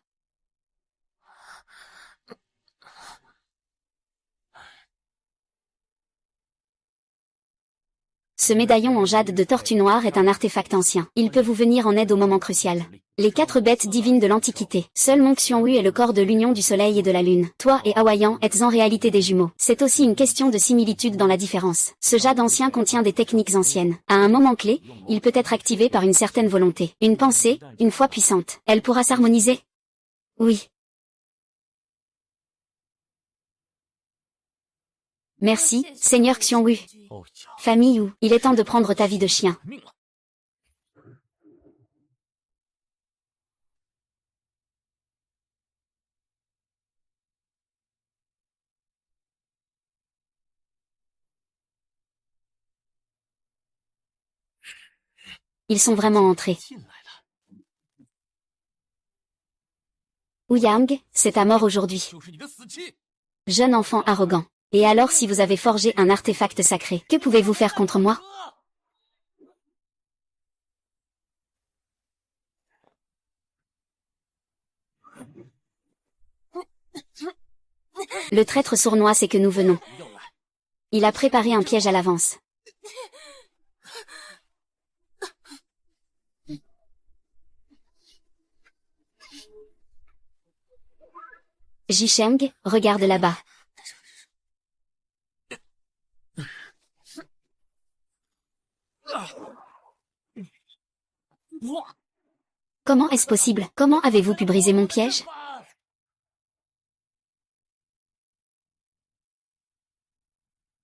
Speaker 1: Ce médaillon en jade de tortue noire est un artefact ancien. Il peut vous venir en aide au moment crucial. Les 4 bêtes divines de l'Antiquité. Seul Mont Xiongwu est le corps de l'union du soleil et de la lune. Toi et Hawayan êtes en réalité des jumeaux. C'est aussi une question de similitude dans la différence. Ce jade ancien contient des techniques anciennes. À un moment clé, il peut être activé par une certaine volonté. Une pensée, une foi puissante. Elle pourra s'harmoniser? Oui. Merci, Seigneur Xiongwu. Famille Wu, il est temps de prendre ta vie de chien. Ils sont vraiment entrés. Wu Yang, c'est ta mort aujourd'hui. Jeune enfant arrogant. Et alors si vous avez forgé un artefact sacré, que pouvez-vous faire contre moi? Le traître sournois sait que nous venons. Il a préparé un piège à l'avance. Jisheng, regarde là-bas. Comment est-ce possible? Comment avez-vous pu briser mon piège?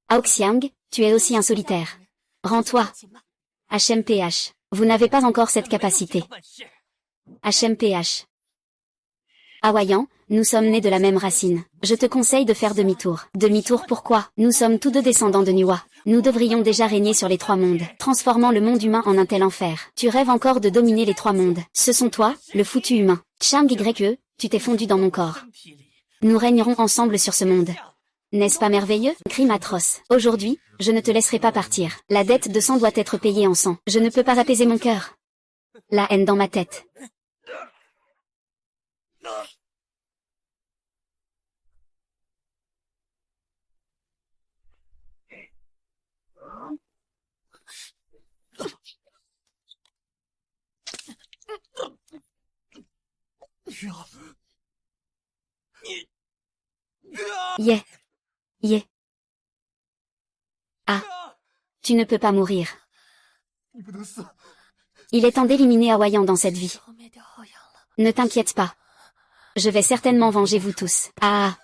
Speaker 1: Aoxiang, tu es aussi un solitaire. Rends-toi. HMPH. Vous n'avez pas encore cette capacité. HMPH. Hawayan, nous sommes nés de la même racine. Je te conseille de faire demi-tour. Demi-tour pourquoi? Nous sommes tous deux descendants de Nuwa. Nous devrions déjà régner sur les 3 mondes, transformant le monde humain en un tel enfer. Tu rêves encore de dominer les 3 mondes. Ce sont toi, le foutu humain. Chang YE, tu t'es fondu dans mon corps. Nous régnerons ensemble sur ce monde. N'est-ce pas merveilleux? Crime atroce. Aujourd'hui, je ne te laisserai pas partir. La dette de sang doit être payée en sang. Je ne peux pas apaiser mon cœur. La haine dans ma tête. Yeah. Yeah. Ah. Tu ne peux pas mourir. Il est temps d'éliminer Hawayan dans cette vie. Ne t'inquiète pas. Je vais certainement venger vous tous. Ah.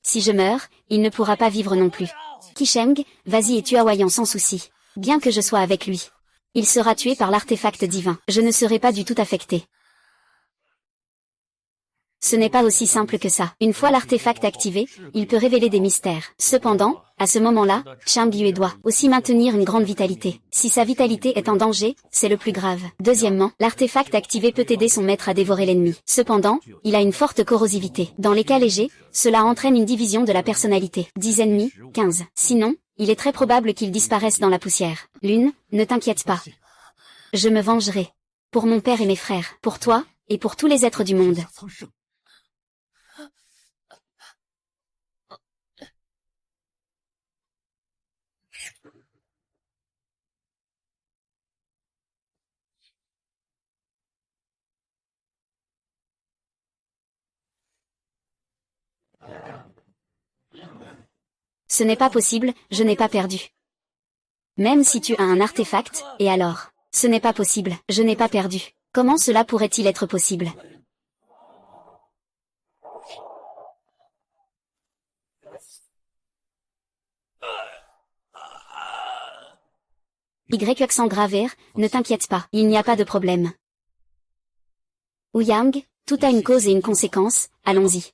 Speaker 1: Si je meurs, il ne pourra pas vivre non plus. Qisheng, vas-y et tue Hawayan sans souci. Bien que je sois avec lui. Il sera tué par l'artefact divin. Je ne serai pas du tout affecté. Ce n'est pas aussi simple que ça. Une fois l'artefact activé, il peut révéler des mystères. Cependant, à ce moment-là, Chang Yue doit aussi maintenir une grande vitalité. Si sa vitalité est en danger, c'est le plus grave. Deuxièmement, l'artefact activé peut aider son maître à dévorer l'ennemi. Cependant, il a une forte corrosivité. Dans les cas légers, cela entraîne une division de la personnalité. 10 ennemis, 15. Sinon, il est très probable qu'il disparaisse dans la poussière. Lune, ne t'inquiète pas. Je me vengerai. Pour mon père et mes frères. Pour toi, et pour tous les êtres du monde. Ce n'est pas possible, je n'ai pas perdu. Même si tu as un artefact, et alors? Ce n'est pas possible, je n'ai pas perdu. Comment cela pourrait-il être possible? Y gravir, ne t'inquiète pas, il n'y a pas de problème. Wu Yang, tout a une cause et une conséquence, allons-y.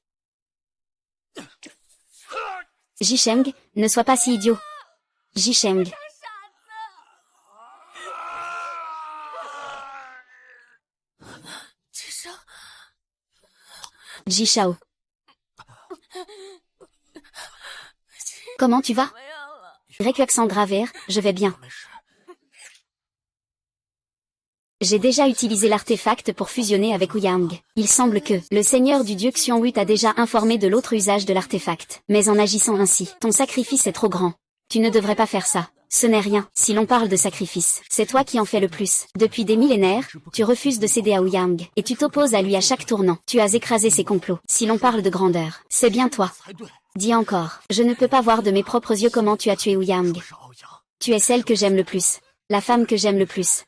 Speaker 1: Jisheng, ne sois pas si idiot. Jisheng. Jishao. Comment tu vas? Y gravir, je vais bien. J'ai déjà utilisé l'artefact pour fusionner avec Wu Yang. Il semble que le seigneur du dieu Xiongwu t'a déjà informé de l'autre usage de l'artefact. Mais en agissant ainsi, ton sacrifice est trop grand. Tu ne devrais pas faire ça. Ce n'est rien, si l'on parle de sacrifice. C'est toi qui en fais le plus. Depuis des millénaires, tu refuses de céder à Ouyang, et tu t'opposes à lui à chaque tournant. Tu as écrasé ses complots. Si l'on parle de grandeur, c'est bien toi. Dis encore, je ne peux pas voir de mes propres yeux comment tu as tué Ouyang. Tu es celle que j'aime le plus. La femme que j'aime le plus.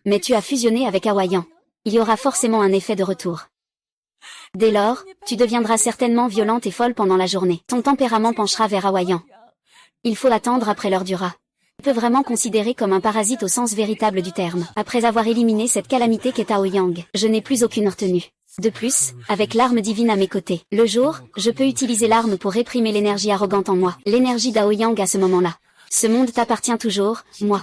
Speaker 1: Mais tu as fusionné avec Awayan. Il y aura forcément un effet de retour. Dès lors, tu deviendras certainement violente et folle pendant la journée. Ton tempérament penchera vers Awayan. Il faut attendre après l'heure du rat. Tu peux vraiment considérer comme un parasite au sens véritable du terme. Après avoir éliminé cette calamité qu'est Aoyang, je n'ai plus aucune retenue. De plus, avec l'arme divine à mes côtés, le jour, je peux utiliser l'arme pour réprimer l'énergie arrogante en moi, l'énergie d'Aoyang à ce moment-là. Ce monde t'appartient toujours, moi.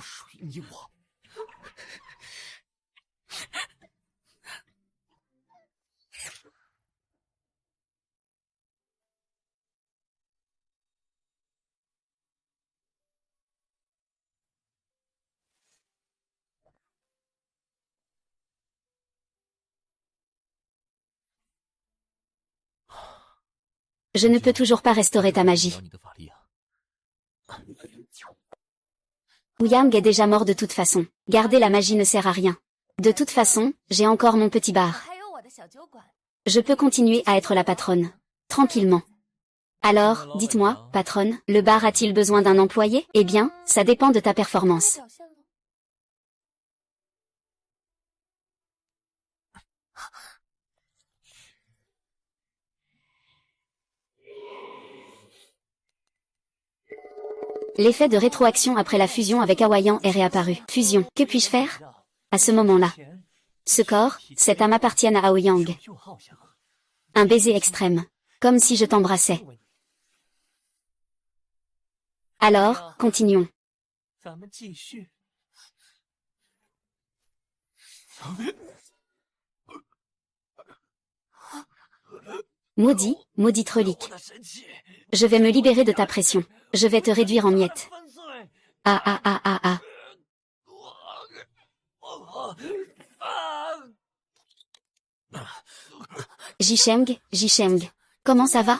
Speaker 1: Je ne peux toujours pas restaurer ta magie. Ouyang est déjà mort de toute façon. Garder la magie ne sert à rien. De toute façon, j'ai encore mon petit bar. Je peux continuer à être la patronne. Tranquillement. Alors, dites-moi, patronne, le bar a-t-il besoin d'un employé? Eh bien, ça dépend de ta performance. L'effet de rétroaction après la fusion avec Awayan est réapparu. Fusion, que puis-je faire? À ce moment-là. Ce corps, cette âme appartiennent à Aoyang. Un baiser extrême. Comme si je t'embrassais. Alors, continuons. Maudit, maudite relique. Je vais me libérer de ta pression. Je vais te réduire en miettes. Ah ah ah ah ah. Jisheng, Jisheng. Comment ça va?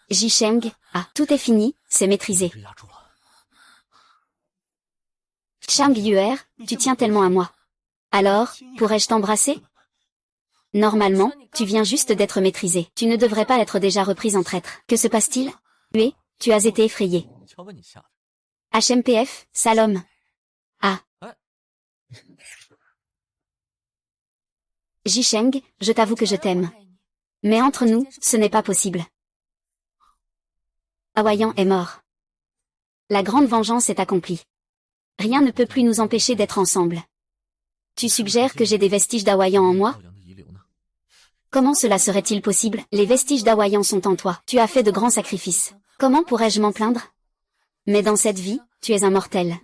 Speaker 1: Jisheng, ah, tout est fini, c'est maîtrisé. Chang Yuer, tu tiens tellement à moi. Alors, pourrais-je t'embrasser? Normalement, tu viens juste d'être maîtrisé. Tu ne devrais pas être déjà reprise en traître. Que se passe-t-il? Tu as été effrayé. HMPF, Salom. Ah. Jisheng, je t'avoue que je t'aime. Mais entre nous, ce n'est pas possible. Awayan est mort. La grande vengeance est accomplie. Rien ne peut plus nous empêcher d'être ensemble. Tu suggères que j'ai des vestiges d'Awayan en moi? Comment cela serait-il possible? Les vestiges d'Awayan sont en toi. Tu as fait de grands sacrifices. Comment pourrais-je m'en plaindre? Mais dans cette vie, tu es un mortel.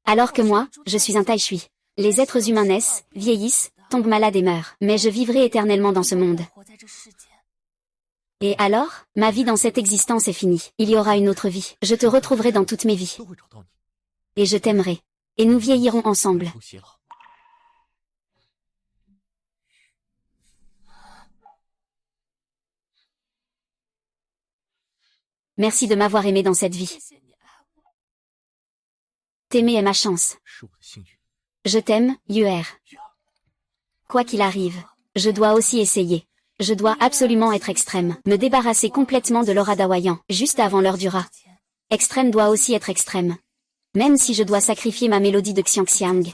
Speaker 1: Alors que moi, je suis un taïchui. Les êtres humains naissent, vieillissent, tombent malades et meurent. Mais je vivrai éternellement dans ce monde. Et alors, ma vie dans cette existence est finie. Il y aura une autre vie. Je te retrouverai dans toutes mes vies. Et je t'aimerai. Et nous vieillirons ensemble. Merci de m'avoir aimé dans cette vie. T'aimer est ma chance. Je t'aime, Yuer. Quoi qu'il arrive, je dois aussi essayer. Je dois absolument être extrême. Me débarrasser complètement de l'aura d'Awayan, juste avant l'heure du rat. Extrême doit aussi être extrême. Même si je dois sacrifier ma mélodie de Xiangxiang.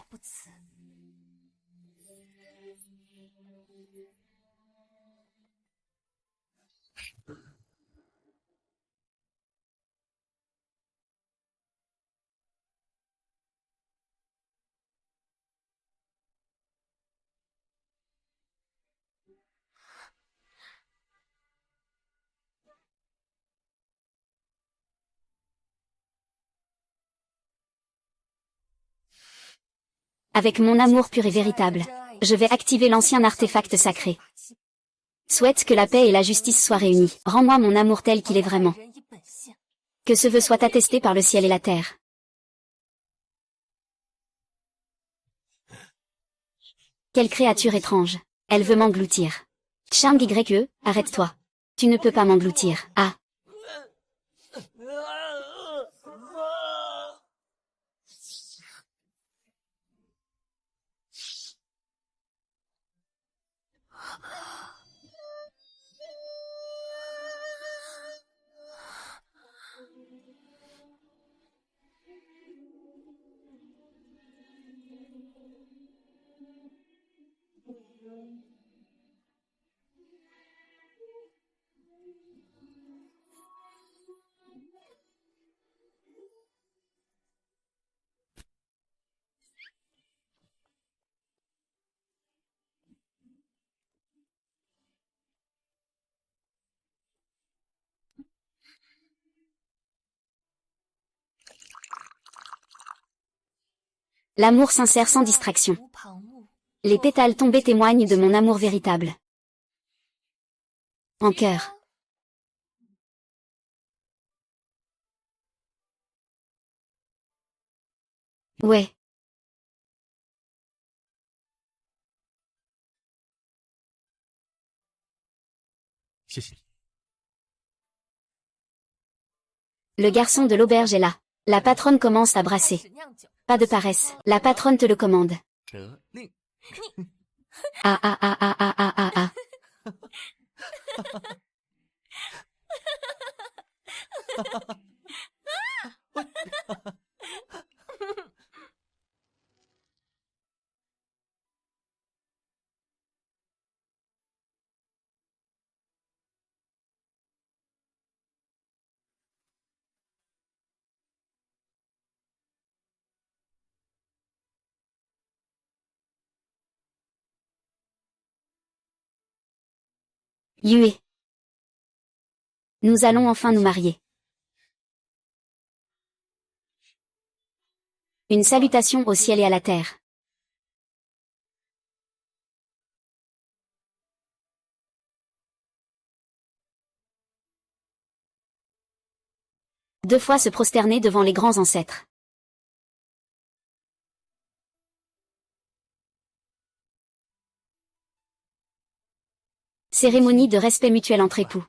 Speaker 1: Avec mon amour pur et véritable, je vais activer l'ancien artefact sacré. Souhaite que la paix et la justice soient réunies. Rends-moi mon amour tel qu'il est vraiment. Que ce vœu soit attesté par le ciel et la terre. Quelle créature étrange. Elle veut m'engloutir. Chang YE, arrête-toi. Tu ne peux pas m'engloutir. Ah. L'amour sincère sans distraction. Les pétales tombés témoignent de mon amour véritable. En cœur. Ouais. Le garçon de l'auberge est là. La patronne commence à brasser. Pas de paresse. La patronne te le commande. Ah ah ah ah ah ah ah ah. Yue. Nous allons enfin nous marier. Une salutation au ciel et à la terre. Deux fois se prosterner devant les grands ancêtres. Cérémonie de respect mutuel entre époux.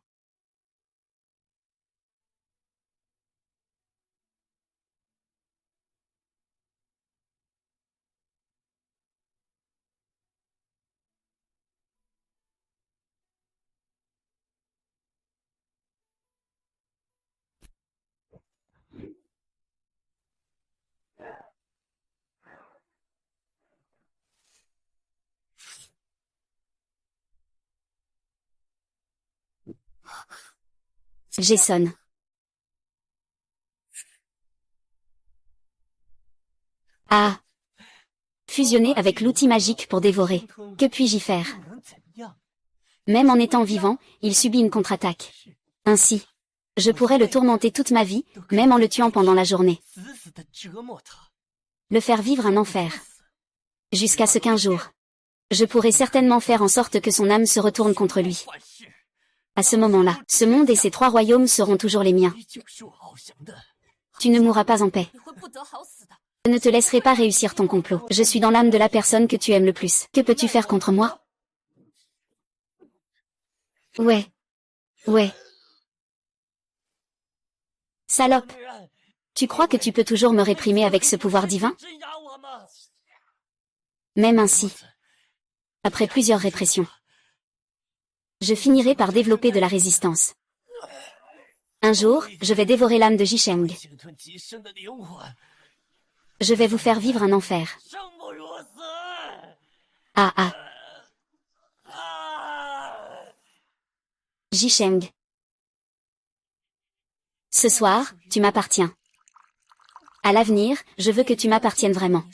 Speaker 1: Jason. Ah. Fusionner avec l'outil magique pour dévorer. Que puis-je y faire? Même en étant vivant, il subit une contre-attaque. Ainsi, je pourrais le tourmenter toute ma vie, même en le tuant pendant la journée. Le faire vivre un enfer. Jusqu'à ce qu'un jour, je pourrais certainement faire en sorte que son âme se retourne contre lui. À ce moment-là, ce monde et ses 3 royaumes seront toujours les miens. Tu ne mourras pas en paix. Je ne te laisserai pas réussir ton complot. Je suis dans l'âme de la personne que tu aimes le plus. Que peux-tu faire contre moi? Ouais. Ouais. Salope. Tu crois que tu peux toujours me réprimer avec ce pouvoir divin? Même ainsi. Après plusieurs répressions, je finirai par développer de la résistance. Un jour, je vais dévorer l'âme de Jisheng. Je vais vous faire vivre un enfer. Ah ah. Jisheng. Ce soir, tu m'appartiens. À l'avenir, je veux que tu m'appartiennes vraiment.